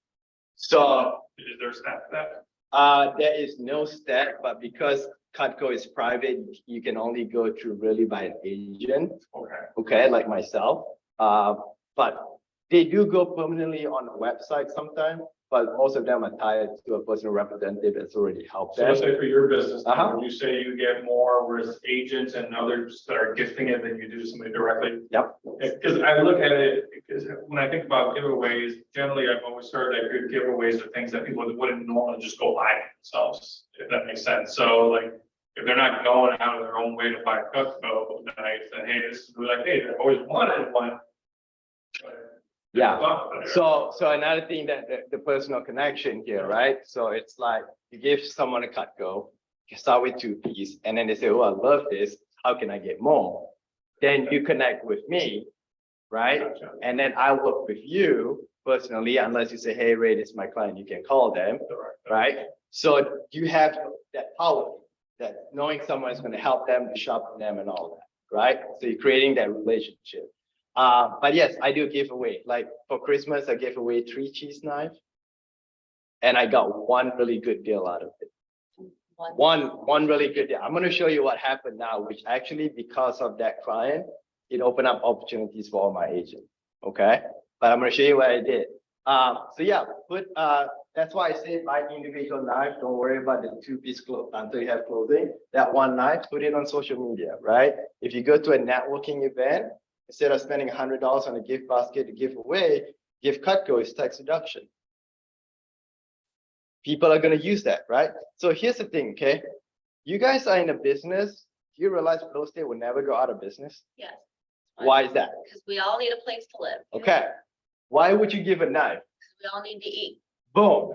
So Is there a stat for that? there is no stat, but because Cutco is private, you can only go through really by an agent, Okay. okay, like myself. But they do go permanently on the website sometimes, but most of them are tied to a personal representative that's already helped So let's them. say for your business, Uh-huh. when you say you get more, whereas agents and others that are gifting it than you do somebody directly? Yep. Because I look at it, because when I think about giveaways, generally I've always heard that good giveaways are things that people wouldn't normally just go buy themselves, if that makes sense. So like, if they're not going out of their own way to buy Cutco knives, then hey, this is like, hey, I've always wanted one. Yeah. So another thing that the personal connection here, right? So it's like you give someone a Cutco, you start with 2 pieces, and then they say, oh, I love this. How can I get more? Then you connect with me, right? Gotcha. And then I work with you personally, unless you say, hey, Ray, this is my client, you can call them, right? So you have that power, that knowing someone is going to help them, to shop with them and all that, right? So you're creating that relationship. But yes, I do give away. Like for Christmas, I gave away 3 cheese knives, and I got 1 really good deal out of it. One really good deal. I'm going to show you what happened now, which actually because of that client, it opened up opportunities for all my agents. Okay, but I'm going to show you what I did. So yeah, that's why I say buy individual knife. Don't worry about the 2-piece until you have clothing. That 1 knife, put it on social media, right? If you go to a networking event, instead of spending $100 on a gift basket to give away, give Cutco is tax deduction. People are going to use that, right? So here's the thing, okay? You guys are in a business. Do you realize real estate will never go out of business? Yes. Why is that? Because we all need a place to live. Okay. Why would you give a knife? We all need to eat. Boom.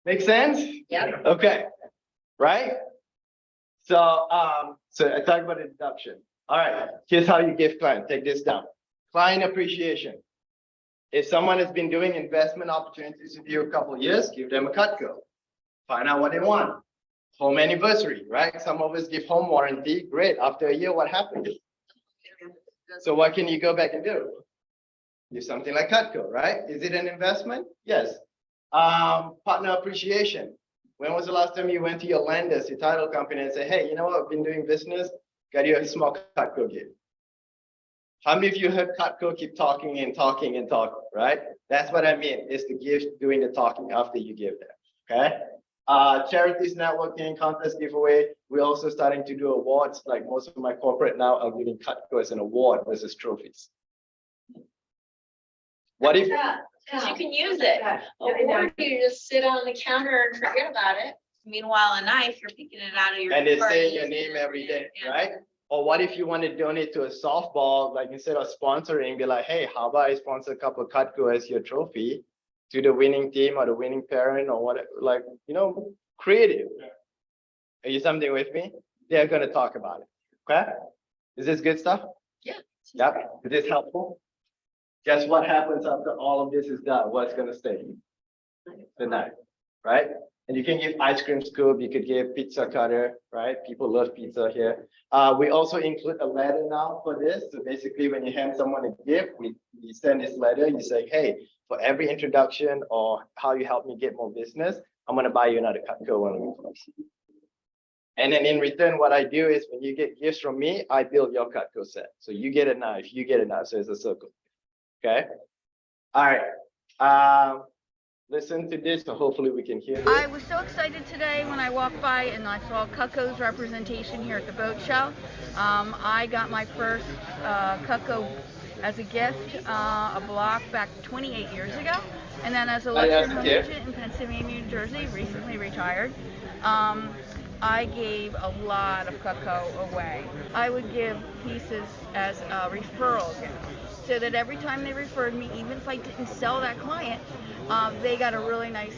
Make sense? Yep. Okay. Right? So I talked about the deduction. All right, here's how you give client. Take this down. Client appreciation. If someone has been doing investment opportunities with you a couple of years, give them a Cutco. Find out what they want. Home anniversary, right? Some of us give home warranty. Great. After a year, what happens? So what can you go back and do? Do something like Cutco, right? Is it an investment? Yes. Partner appreciation. When was the last time you went to your lenders, your title company, and say, hey, you know what? I've been doing business. Got you a small Cutco gift. How many of you heard Cutco keep talking and talking and talking, right? That's what I mean. It's the gift doing the talking after you give them, okay? Charities, networking, contest giveaway. We're also starting to do awards. Like most of my corporate now are giving Cutco as an award versus trophies. What if? Because you can use it. Or you just sit on the counter and forget about it. Meanwhile, a knife, you're picking it out of your. And they cart say and your using name it. every day, Yeah. right? Or what if you want to donate to a softball, like instead of sponsoring, be like, hey, how about I sponsor a couple of Cutco as your trophy to the winning team or the winning parent or whatever, like, you know, creative. Are you something with me? They're going to talk about it. Okay. Is this good stuff? Yeah. Yep. Is this helpful? Guess what happens after all of this is done? What's going to stay? The knife, right? And you can give ice cream scoop, you could give pizza cutter, right? People love pizza here. We also include a letter now for this. So basically when you hand someone a gift, we send this letter, you say, hey, for every introduction or how you help me get more business, I'm gonna buy you another Cutco when we close. And then in return, what I do is when you get gifts from me, I build your Cutco set. So you get a knife, so it's a circle, okay? All right. Listen to this, so hopefully we can hear this. I was so excited today when I walked by and I saw Cutco's representation here at the boat show. I got my first Cutco as a gift, a block back 28 years ago, and then as a luxury home agent in Pennsylvania, New Jersey, recently retired. I gave a lot of cacao away. I would give pieces as a referral gift, so that every time they referred me, even if I didn't sell that client, they got a really nice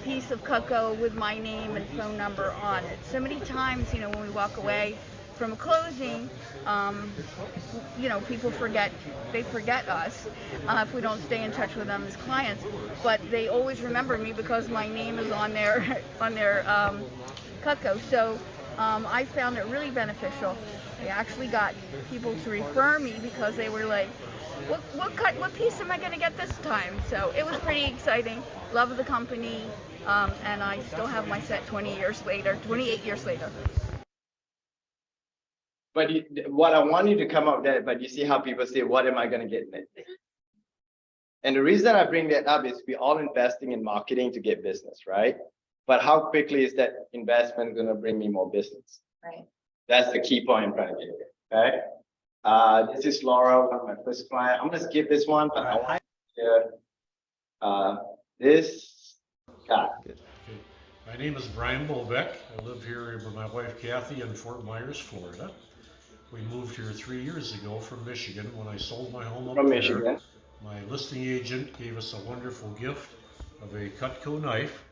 piece of cacao with my name and phone number on it. So many times, when we walk away from a closing, people forget us if we don't stay in touch with them as clients. But they always remember me because my name is on their cacao. So I found it really beneficial. I actually got people to refer me because they were like, what piece am I going to get this time? So it was pretty exciting. Love the company, and I still have my set 28 years later. But what I want you to come up there, but you see how people say, what am I going to get next? And the reason I bring that up is we're all investing in marketing to get business, right? But how quickly is that investment going to bring me more business? Right. That's the key point I'm trying to get here, okay? This is Laura, one of my first client. I'm going to skip this one, but I want to this guy. My name is Brian Bolbeck. I live here with my wife Kathy in Fort Myers, Florida. We moved here 3 years ago from Michigan. When I sold my home up From there, Michigan. my listing agent gave us a wonderful gift of a Cutco knife,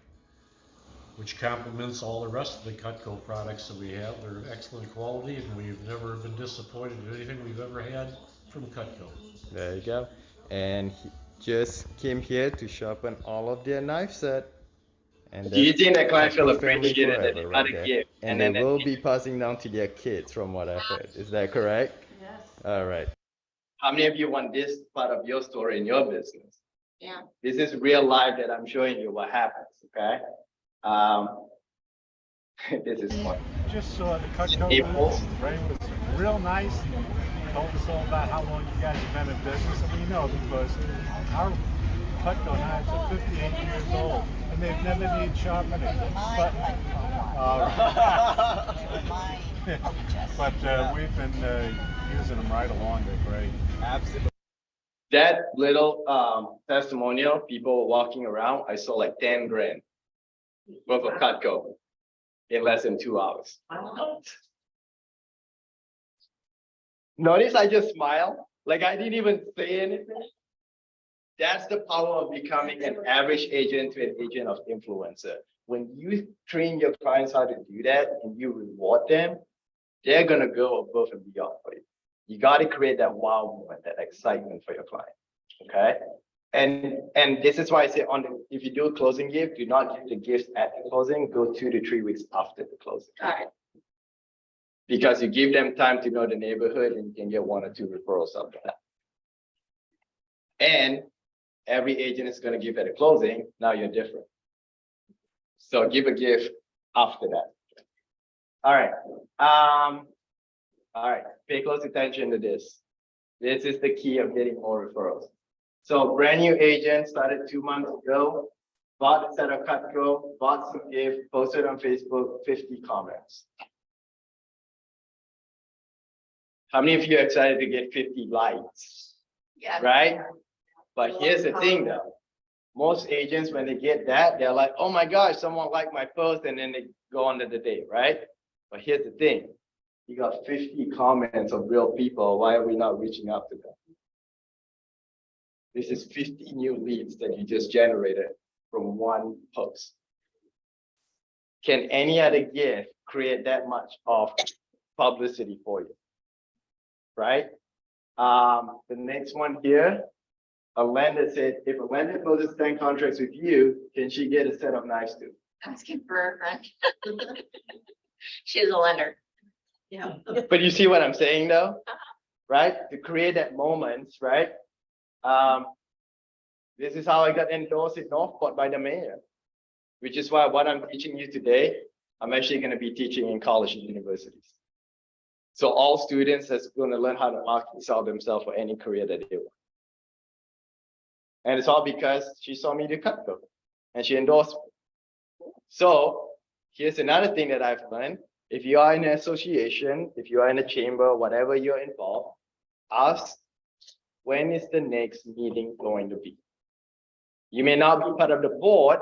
which complements all the rest of the Cutco products that we have. They're excellent quality, and we've never been disappointed in anything we've ever had from Cutco. There you go. And he just came here to sharpen all of their knife set. And Do you think that client feel Cutco family appreciated that forever they got right a there. gift? And they will be passing down to their kids from what I've heard. Is that correct? Yes. All right. How many of you want this part of your story in your business? Yeah. This is real life that I'm showing you what happens, okay? This is fun. Just saw the Cutco April. booth. Ray was real nice. He told us all about how long you guys have been in business, and we know because our Cutco knives are 58 years old, and they've never needed sharpening. But we've been using them right along. They're great. Absolutely. That little testimonial, people walking around, I saw like 10 grand worth of Cutco in less than 2 hours. Notice I just smiled, like I didn't even say anything. That's the power of becoming an average agent to an agent of influencer. When you train your clients how to do that and you reward them, they're gonna go above and beyond for you. You got to create that wow moment, that excitement for your client, okay? And this is why I say if you do a closing gift, do not give the gifts at the closing, go 2 to 3 weeks after the closing. Got it. Because you give them time to know the neighborhood and you can get 1 or 2 referrals after that. And every agent is going to give at a closing. Now you're different. So give a gift after that. All right. All right. Pay close attention to this. This is the key of getting more referrals. So brand new agent started 2 months ago, bought a set of Cutco, bought some gift, posted on Facebook, 50 comments. How many of you are excited to get 50 likes? Yeah. Right? But here's the thing though. Most agents, when they get that, they're like, oh my gosh, someone liked my post, and then they go on to the day, right? But here's the thing. You got 50 comments of real people. Why are we not reaching out to them? This is 50 new leads that you just generated from one post. Can any other gift create that much of publicity for you? Right? The next one here, a lender said, if a lender closes 10 contracts with you, can she get a set of knives too? Asking for a friend. She's a lender. Yeah. But you see what I'm saying though, right? To create that moment, right? This is how I got endorsed in Northport by the mayor, which is why what I'm teaching you today, I'm actually going to be teaching in college and universities. So all students are going to learn how to market and sell themselves for any career that they want. And it's all because she saw me do Cutco and she endorsed me. So here's another thing that I've learned. If you are in an association, if you are in a chamber, whatever you're involved, ask, when is the next meeting going to be? You may not be part of the board,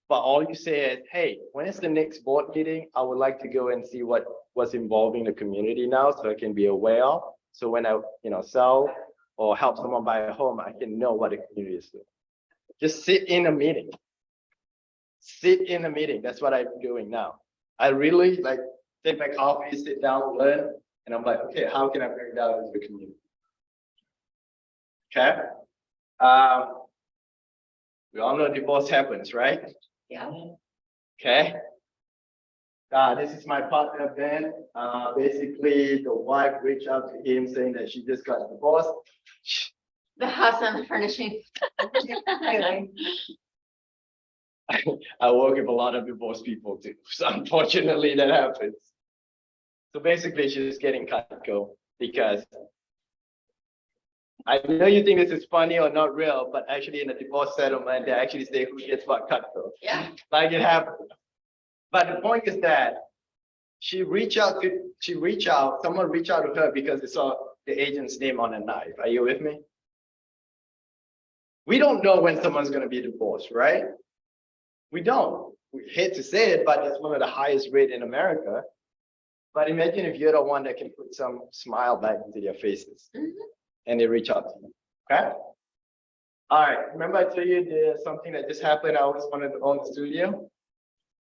but all you say is, hey, when is the next board meeting? I would like to go and see what's involving the community now, so I can be aware of. So when I, sell or help someone buy a home, I can know what the community is doing. Just sit in a meeting. Sit in a meeting. That's what I'm doing now. I really like take my coffee, sit down, learn, and I'm like, okay, how can I bring that into the community? Okay. We all know divorce happens, right? Yeah. Okay. This is my partner, Ben. Basically, the wife reached out to him saying that she just got divorced. The house and the furnishing. I work with a lot of divorced people too. So unfortunately, that happens. So basically, she's getting Cutco because I know you think this is funny or not real, but actually in a divorce settlement, they actually say who gets what Cutco. Yeah. Like it happens. But the point is that someone reached out to her because they saw the agent's name on a knife. Are you with me? We don't know when someone's going to be divorced, right? We don't. We hate to say it, but it's one of the highest rate in America. But imagine if you're the one that can put some smile back into their faces and they reach out to you, okay? All right, remember I told you there's something that just happened. I always wanted to own the studio.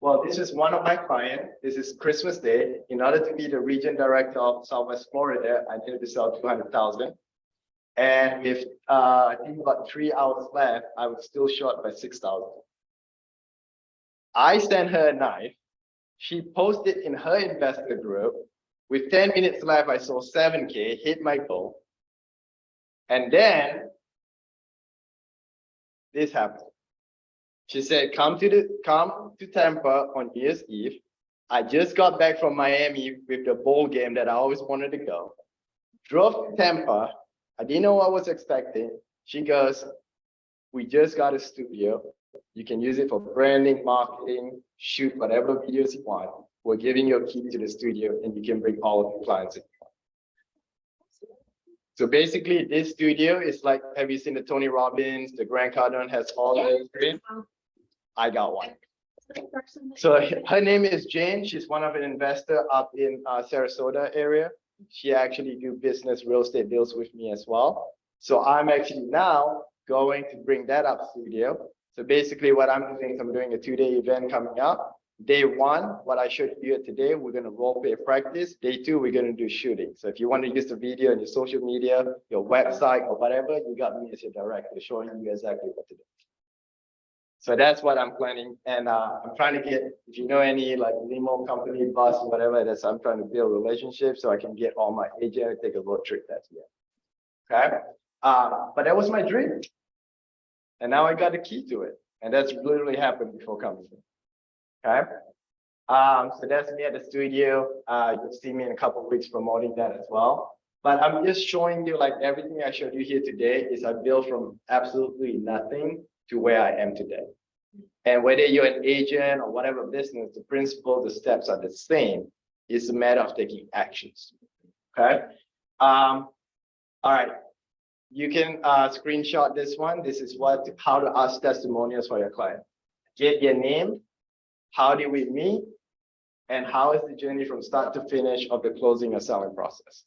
Well, this is one of my clients. This is Christmas Day. In order to be the region director of Southwest Florida, I needed to sell 200,000. And with I think about 3 hours left, I was still short by 6,000. I sent her a knife. She posted in her investor group. With 10 minutes left, I sold 7K, hit my goal. And then this happened. She said, come to Tampa on New Year's Eve. I just got back from Miami with the bowl game that I always wanted to go. Drove to Tampa. I didn't know what I was expecting. She goes, we just got a studio. You can use it for branding, marketing, shoot whatever videos you want. We're giving you a key to the studio and you can bring all of your clients in. So basically this studio is like, have you seen the Tony Robbins, the Grant Cardone has all the screen? I got one. So her name is Jane. She's one of an investor up in Sarasota area. She actually do business real estate deals with me as well. So I'm actually now going to bring that up studio. So basically what I'm doing is I'm doing a 2-day event coming up. Day 1, what I showed you today, we're going to role play practice. Day 2, we're going to do shooting. So if you want to use the video on your social media, your website or whatever, you got me as your director showing you exactly what to do. So that's what I'm planning. And I'm trying to get, if you know any like limo company, bus, whatever, that's I'm trying to build relationships so I can get all my agent and take a road trip that's it. Okay. But that was my dream. And now I got the key to it. And that's literally happened before coming here. Okay. So that's me at the studio. You'll see me in a couple of weeks promoting that as well. But I'm just showing you like everything I showed you here today is I built from absolutely nothing to where I am today. And whether you're an agent or whatever business, the principle, the steps are the same. It's a matter of taking actions. Okay. All right. You can screenshot this one. This is how to ask testimonials for your client. Get your name. How did we meet? And how is the journey from start to finish of the closing or selling process?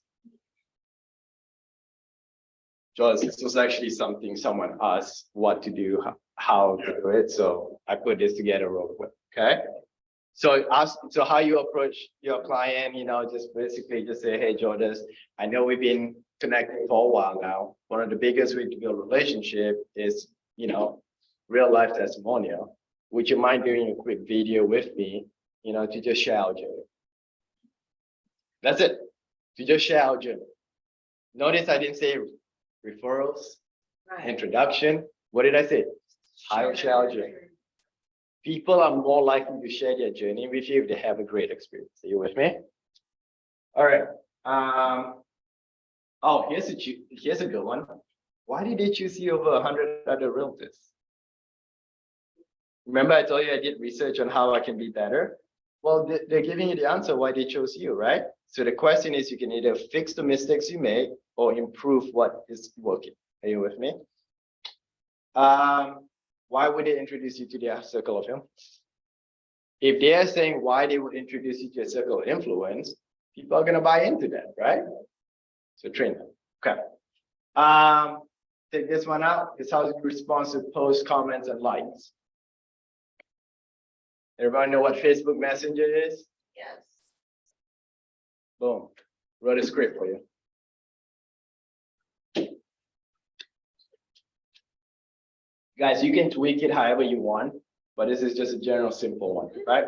Joyce, this was actually something someone asked what to do, how to do it. So I put this together real quick. Okay. So how you approach your client, just basically just say, hey, Jordan, I know we've been connecting for a while now. One of the biggest ways to build a relationship is, real life testimonial. Would you mind doing a quick video with me, to just share our journey? That's it. To just share our journey. Notice I didn't say referrals, introduction. What did I say? I will share our journey. People are more likely to share their journey with you if they have a great experience. Are you with me? All right. Oh, here's a good one. Why did they choose you over 100 other realtors? Remember I told you I did research on how I can be better? Well, they're giving you the answer why they chose you, right? So the question is you can either fix the mistakes you make or improve what is working. Are you with me? why would they introduce you to their circle of influence? If they're saying why they would introduce you to a circle of influence, people are gonna buy into that, right? So train them. Okay. Take this one out. It's how you respond to posts, comments, and likes. Everybody know what Facebook Messenger is? Yes. Boom. Wrote a script for you. Guys, you can tweak it however you want, but this is just a general simple one, right?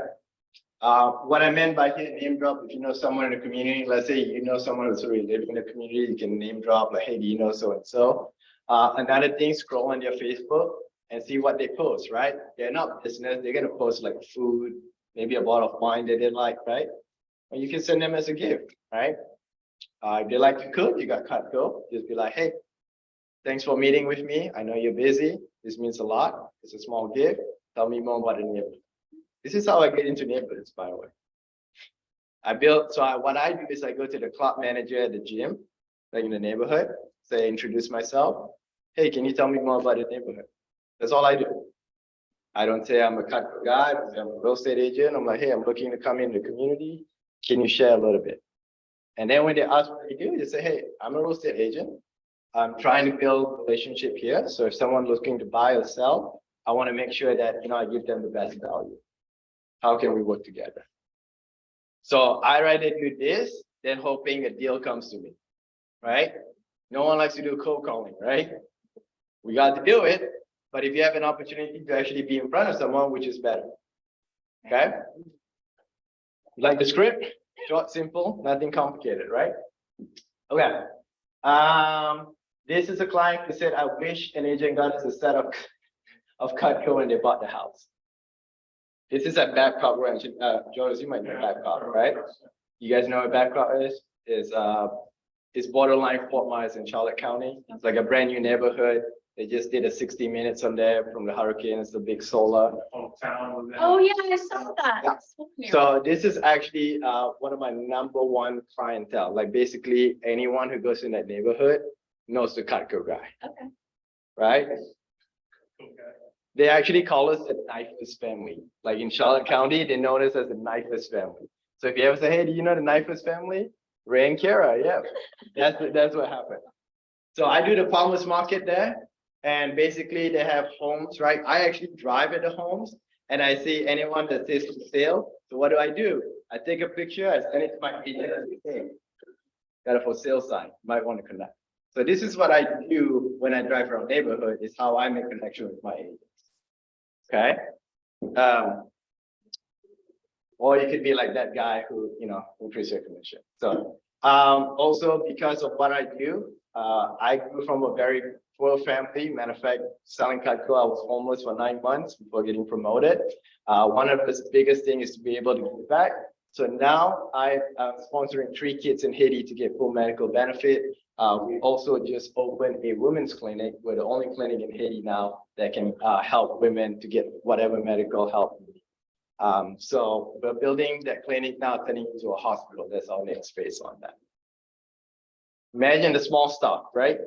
What I meant by here, name drop, if you know someone in the community, let's say you know someone who's already living in the community, you can name drop like, hey, do you know so-and-so? Another thing, scroll on their Facebook and see what they post, right? They're not business, they're gonna post like food, maybe a bottle of wine that they like, right? Or you can send them as a gift, right? If they like to cook, you got Cutco, just be like, hey, thanks for meeting with me. I know you're busy. This means a lot. It's a small gift. Tell me more about the neighborhood. This is how I get into neighborhoods, by the way. What I do is I go to the club manager at the gym, like in the neighborhood, say, introduce myself. Hey, can you tell me more about the neighborhood? That's all I do. I don't say I'm a Cutco guy, I'm a real estate agent. I'm like, hey, I'm looking to come in the community. Can you share a little bit? And then when they ask what you do, they say, hey, I'm a real estate agent. I'm trying to build a relationship here. So if someone's looking to buy or sell, I want to make sure that, I give them the best value. How can we work together? So I rather do this than hoping a deal comes to me, right? No one likes to do cold calling, right? We got to do it, but if you have an opportunity to actually be in front of someone, which is better, okay? Like the script, short, simple, nothing complicated, right? Okay. This is a client who said, I wish an agent got us a set of Cutco when they bought the house. This is at Babcock Ranch. Jonas, you might know Babcock, right? You guys know what Babcock is? It's borderline Fort Myers in Charlotte County. It's like a brand new neighborhood. They just did a 60 minutes on there from the hurricane. It's the big solar. Oh, yeah, I saw that. Yeah. So this is actually one of my #1 clientele. Like basically anyone who goes in that neighborhood knows the Cutco guy. Okay. Right? They actually call us the knifeless family. Like in Charlotte County, they know us as the knifeless family. So if you ever say, hey, do you know the knifeless family? Ray and Kara, yeah. That's what happened. So I do the farmers market there. And basically they have homes, right? I actually drive at the homes and I see anyone that says for sale. So what do? I take a picture, I send it to my agent and say, hey, got a for sale sign, might want to connect. So this is what I do when I drive around neighborhood, is how I make connection with my agents. Okay. Or you could be like that guy who, increase your commission. So also because of what I do, I grew from a very poor family. Matter of fact, selling Cutco, I was homeless for 9 months before getting promoted. One of the biggest things is to be able to give back. So now I'm sponsoring 3 kids in Haiti to get full medical benefit. We also just opened a women's clinic. We're the only clinic in Haiti now that can help women to get whatever medical help. So we're building that clinic now, turning into a hospital. That's our next phase on that. Imagine the small stuff, right?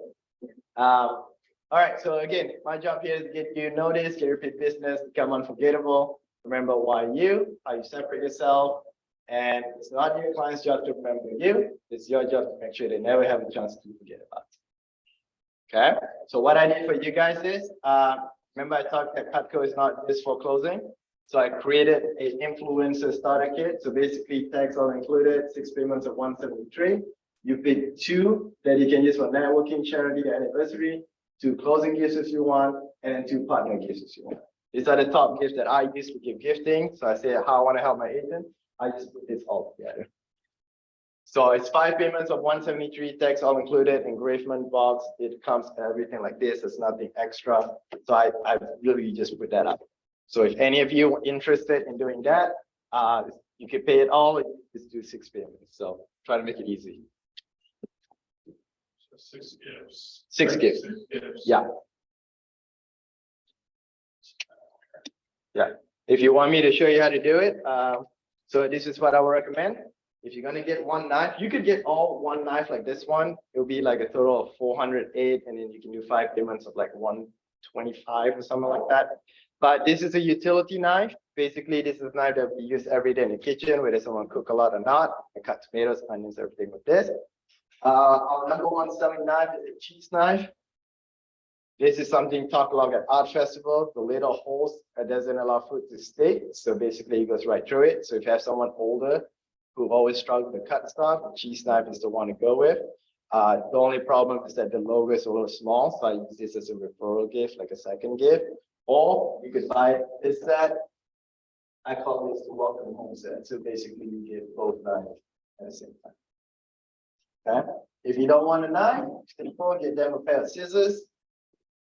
All right, so again, my job here is to get you noticed, get repeat business, become unforgettable. Remember why you, how you separate yourself. And it's not your client's job to remember you. It's your job to make sure they never have a chance to forget about it. Okay, so what I did for you guys is, remember I talked that Cutco is not just for closing. So I created an influencer starter kit. So basically tags all included, 6 payments of $173. You pick 2 that you can use for networking, charity, anniversary, 2 closing gifts if you want, and then 2 partner gifts if you want. These are the top gifts that I use to give gifting. So I say how I want to help my agent. I just put this all together. So it's 5 payments of $173, tax all included, engravement box. It comes everything like this. There's nothing extra. So I really just put that up. So if any of you are interested in doing that, you can pay it all. Just do 6 payments. So try to make it easy. 6 gifts. 6 gifts. 6 gifts. Yeah. Yeah. If you want me to show you how to do it, so this is what I would recommend. If you're gonna get 1 knife, you could get all 1 knife like this one. It'll be like a total of 408, and then you can do 5 payments of like 25 or something like that. But this is a utility knife. Basically, this is a knife that we use every day in the kitchen, whether someone cook a lot or not. I cut tomatoes, onions, everything with this. Our number one selling knife is a cheese knife. This is something talk along at art festival. The little holes that doesn't allow food to stick. So basically it goes right through it. So if you have someone older who always struggle to cut stuff, a cheese knife is the one to go with. The only problem is that the logo is a little small. So I use this as a referral gift, like a second gift. Or you could buy this set. I call this the welcome home set. So basically you get both knives at the same time. Okay. If you don't want a knife, simple, get them a pair of scissors.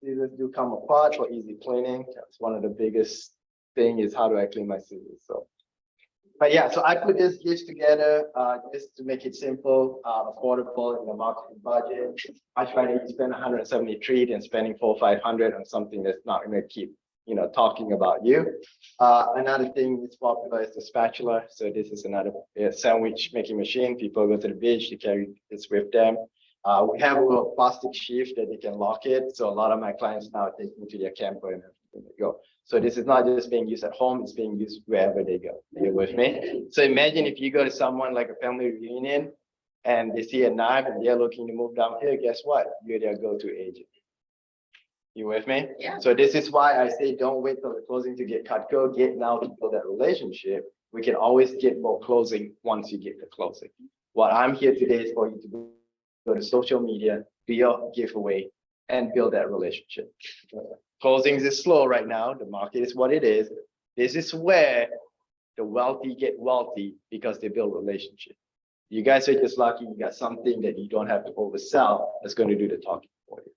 Scissors do come apart for easy cleaning. That's one of the biggest thing is how do I clean my scissors. So, but yeah, so I put this gift together just to make it simple, affordable in the marketing budget. Much rather you spend 173 than spending 400 or 500 on something that's not going to keep talking about you. Another thing that's popular is the spatula. So this is another sandwich making machine. People go to the beach to carry this with them. We have a little plastic sheath that they can lock it. So a lot of my clients now take it to their camper and everything they go. So this is not just being used at home, it's being used wherever they go. Are you with me? So imagine if you go to someone like a family reunion and they see a knife and they're looking to move down here, guess what? You're their go-to agent. You with me? Yeah. So this is why I say don't wait till the closing to get Cutco, get now to build that relationship. We can always get more closing once you get the closing. What I'm here today is for you to go to social media, do your giveaway, and build that relationship. Closings is slow right now. The market is what it is. This is where the wealthy get wealthy because they build relationships. You guys are just lucky you got something that you don't have to oversell that's going to do the talking for you.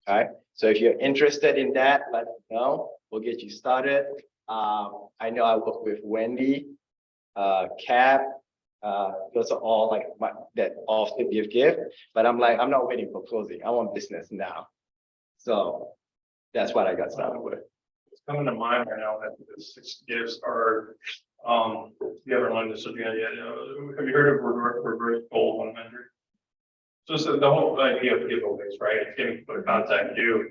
All right. So if you're interested in that, let me know. We'll get you started. I know I work with Wendy, Cap. Those are all like that often give gift, but I'm like, I'm not waiting for closing. I want business now. So that's what I got started with. It's coming to mind right now that the 6 gifts are, you ever learned this? Have you heard of reverse gold 100? So it's the whole idea of giveaways, right? It's getting people to contact you.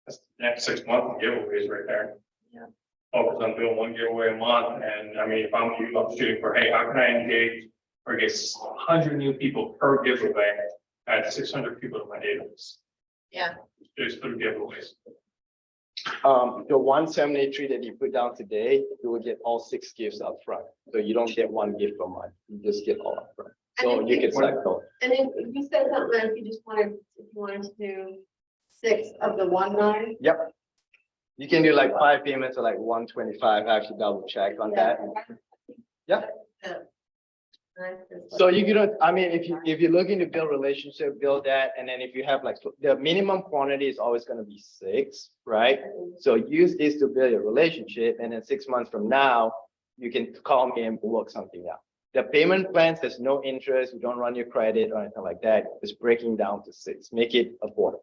That's the next 6 months of giveaways right there. Yeah. Focus on doing 1 giveaway a month. And I mean, if I'm you, I'm shooting for, hey, how can I engage or get 100 new people per giveaway? Add 600 people to my database. Yeah. Just through giveaways. The 173 that you put down today, you will get all 6 gifts up front. So you don't get 1 gift per month. You just get all up front. So you can cycle. And if you said something, if you wanted to do 6 of the 1.9. Yep. You can do like 5 payments or like 125. I actually double check on that. Yeah. So you don't, I mean, if you're looking to build relationship, build that. And then if you have like the minimum quantity is always going to be 6, right? So use this to build your relationship. And then 6 months from now, you can call me and we'll work something out. The payment plans, there's no interest. You don't run your credit or anything like that. It's breaking down to 6, make it affordable.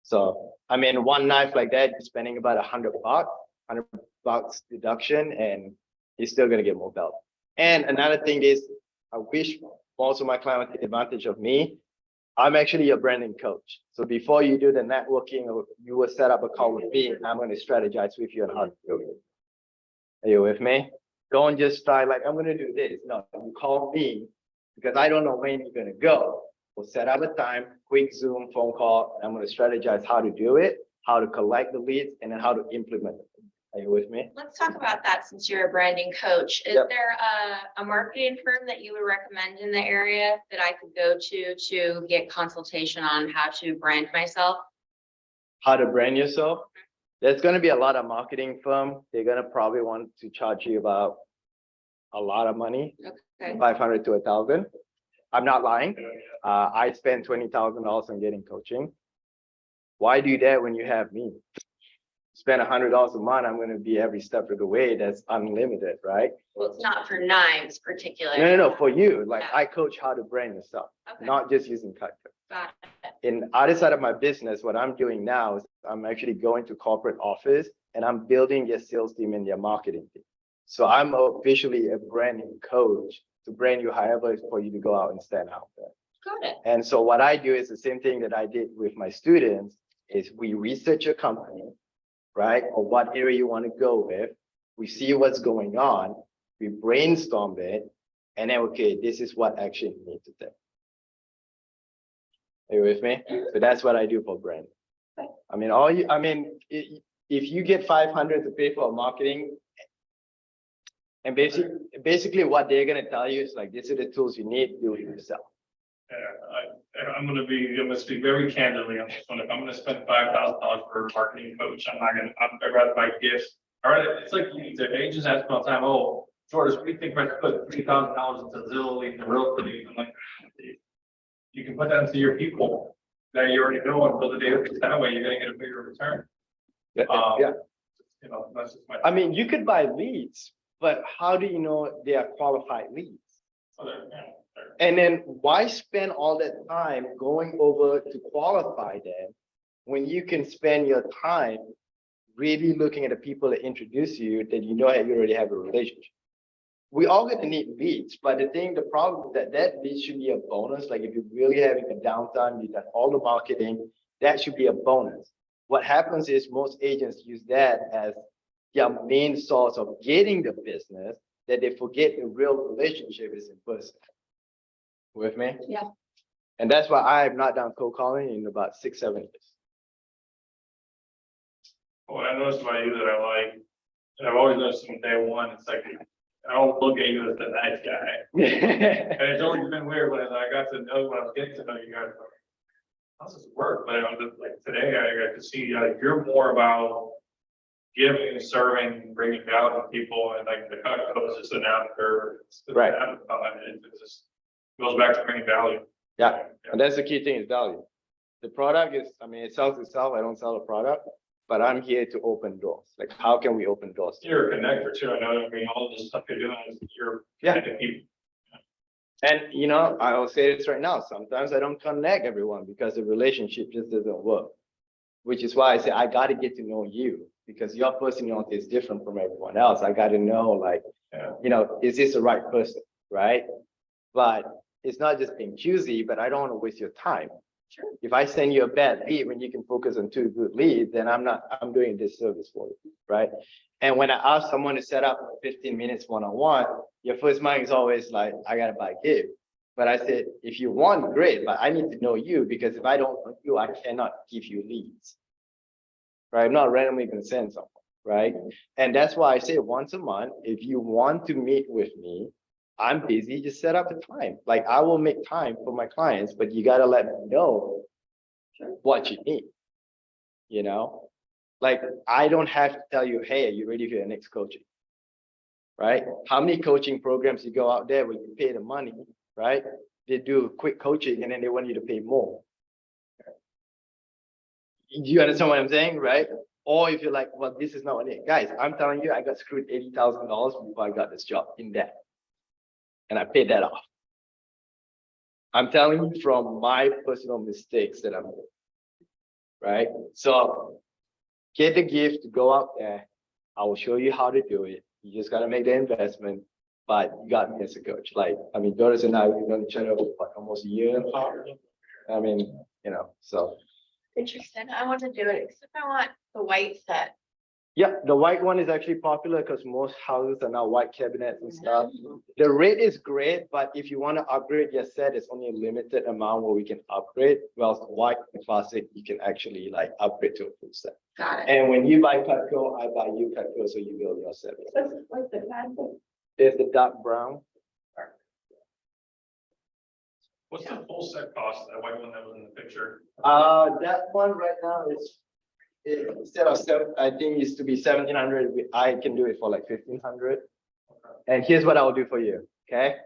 So, I mean, 1 knife like that, you're spending about $100, $100 deduction, and you're still going to get more value. And another thing is, I wish most of my clients take advantage of me. I'm actually a branding coach. So before you do the networking, or you will set up a call with me, and I'm going to strategize with you on how to do it. Are you with me? Don't just start like, I'm going to do this. No, you call me because I don't know when you're going to go. We'll set up a time, quick Zoom phone call. And I'm going to strategize how to do it, how to collect the leads, and then how to implement it. Are you with me? Let's talk about that since you're a branding coach. Is there a marketing firm that you would recommend in the area that I could go to get consultation on how to brand myself? How to brand yourself? There's going to be a lot of marketing firm. They're going to probably want to charge you about a lot of money, Okay. 500 to 1,000. I'm not lying. I spend $20,000 on getting coaching. Why do that when you have me? Spend $100 a month, I'm going to be every step of the way. That's unlimited, right? Well, it's not for knives particularly. No, for you. Like Yeah. I coach how to brand yourself, Okay. not just using Cutco. Got it. In other side of my business, what I'm doing now is I'm actually going to corporate office and I'm building their sales team and their marketing team. So I'm officially a branding coach to brand you however it's for you to go out and stand out there. Got it. And so what I do is the same thing that I did with my students is we research a company, right? Or what area you want to go with. We see what's going on, we brainstorm it, and then, okay, this is what action you need to take. Are you with me? So that's what I do for brand. I mean, if you get 500 to pay for marketing, and basically what they're gonna tell you is like, these are the tools you need, do it yourself. I'm gonna speak very candidly on this one. If I'm gonna spend $5,000 for a marketing coach, I'd rather buy gifts. All right, it's like the agents ask me all the time, oh, George, what do you think if I put $3,000 into Zillow and Realty? I'm like, you can put that into your people that you already know and build a database. That way you're gonna get a bigger return. Yeah. You know, that's just my. I mean, you could buy leads, but how do you know they are qualified leads? And then why spend all that time going over to qualify them when you can spend your time really looking at the people that introduce you that you know you already have a relationship? We all gonna need leads, but the problem is that lead should be a bonus. Like if you're really having a downtime, you've done all the marketing, that should be a bonus. What happens is most agents use that as their main source of getting the business, that they forget the real relationship is in person. With me? Yeah. And that's why I have not done cold calling in about 6-7 years. What I noticed about you that I like, and I've always noticed from day one, it's like, I don't look at you as the nice guy. And it's always been weird when I got to know, when I was getting to know you guys, like, how does this work? But I'm just like, today I got to see, like, you're more about giving, serving, bringing value to people, and like the Cutco is just an after. Right. It just goes back to bringing value. Yeah, and that's the key thing is value. The product is, I mean, it sells itself. I don't sell a product, but I'm here to open doors. Like, how can we open doors? You're a connector too. I know, I mean, all of this stuff you're doing is you're connecting people. And you know, I will say this right now. Sometimes I don't connect everyone because the relationship just doesn't work. Which is why I say I got to get to know you, because your personality is different from everyone else. I got to know, like, you know, is this the right person, right? But it's not just being choosy, but I don't want to waste your time. Sure. If I send you a bad lead when you can focus on 2 good leads, then I'm doing a disservice for you, right? And when I ask someone to set up 15 minutes one-on-one, your first mind is always like, I gotta buy a gift. But I said, if you want, great, but I need to know you, because if I don't know you, I cannot give you leads, right? I'm not randomly gonna send someone, right? And that's why I say once a month, if you want to meet with me, I'm busy, just set up a time. Like, I will make time for my clients, but you gotta let me know what you need, you know? Like, I don't have to tell you, hey, are you ready for your next coaching? Right? How many coaching programs you go out there where you pay the money, right? They do quick coaching and then they want you to pay more. You understand what I'm saying, right? Or if you're like, well, this is not what it, guys, I'm telling you, I got screwed $80,000 before I got this job in debt. And I paid that off. I'm telling you from my personal mistakes that I'm doing, right? So get the gift to go out there. I will show you how to do it. You just got to make the investment, but you got me as a coach. Like, I mean, Doris and I, we've known each other for like almost a year and a half. I mean, you know, so. Interesting. I want to do it, except I want the white set. Yeah, the white one is actually popular because most houses are now white cabinets and stuff. The red is great, but if you want to upgrade your set, it's only a limited amount where we can upgrade. Well, the white classic, you can actually like upgrade to a full set. Got it. And when you buy Cutco, I buy you Cutco, so you build your set. What's the classic? There's the dark brown. What's the full set cost, that white one that was in the picture? That one right now is, instead of I think it used to be 1,700. I can do it for like 1,500. And here's what I will do for you. Okay.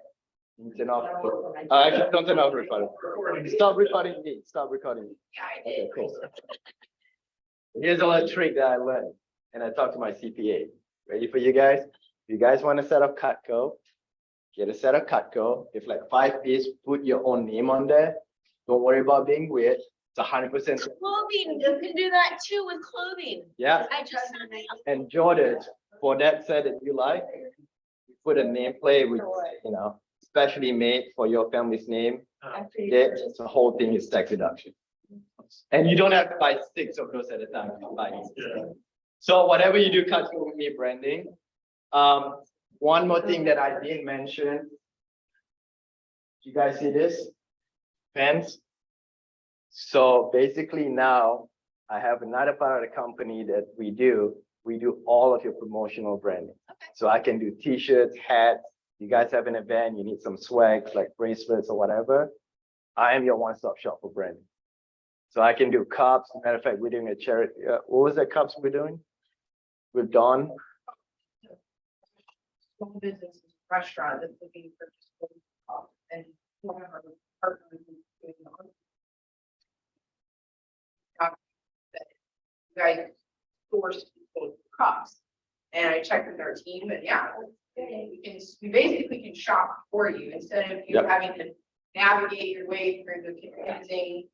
Turn off. Actually, don't turn off recording. Stop recording me. Stop recording me. Okay, cool. Here's a little trick that I learned, and I talked to my CPA. Ready for you guys? If you guys want to set up Cutco, get a set of Cutco. If like 5 piece, put your own name on there. Don't worry about being weird. It's 100%. Clothing, you can do that too with clothing. Yeah. I just. And Jordan, for that set that you like, put a nameplate with, you know, specially made for your family's name. The whole thing is tax deduction. And you don't have to buy 6 of those at a time. You can buy these. So whatever you do, cut with me branding. One more thing that I didn't mention. You guys see this? Pens. So basically now I have another part of the company that we do all of your promotional branding. So I can do t-shirts, hats. You guys have an event, you need some swag like bracelets or whatever. I am your one-stop shop for branding. So I can do cups. As a matter of fact, we're doing a charity. What was that cups we're doing? With Dawn. Small business restaurant that's looking for just one cup, and whoever partner is doing on. You guys source people cups, and I checked with our team, and yeah, we basically can shop for you instead of you Yep. having to navigate your way through the confusing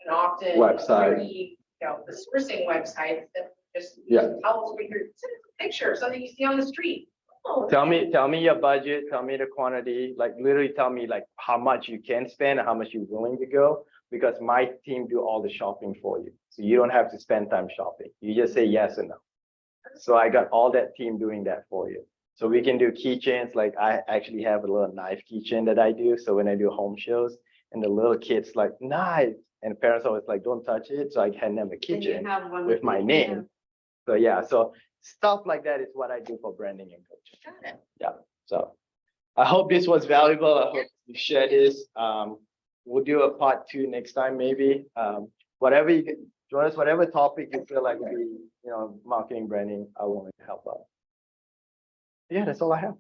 and often Website. the sourcing websites that just Yeah. tell us what you're, send us a picture of something you see on the street. Oh, Tell me your budget, tell me the quantity, like literally tell me like how much you can spend and how much you're willing to go, because my team do all the shopping for you. So you don't have to spend time shopping. You just say yes or no. So I got all that team doing that for you. So we can do keychains, like I actually have a little knife keychain that I do. So when I do home shows and the little kids like knife, and parents always like, don't touch it. So I hand them a and you keychain have one with my you name. So yeah, so stuff like that is what I do for branding and coaching. Got it. Yeah, so I hope this was valuable. I hope you share this. We'll do a part 2 next time, maybe. Whatever you can, Jonas, whatever topic you feel like would be, marketing, branding, I want to help out. Yeah, that's all I have.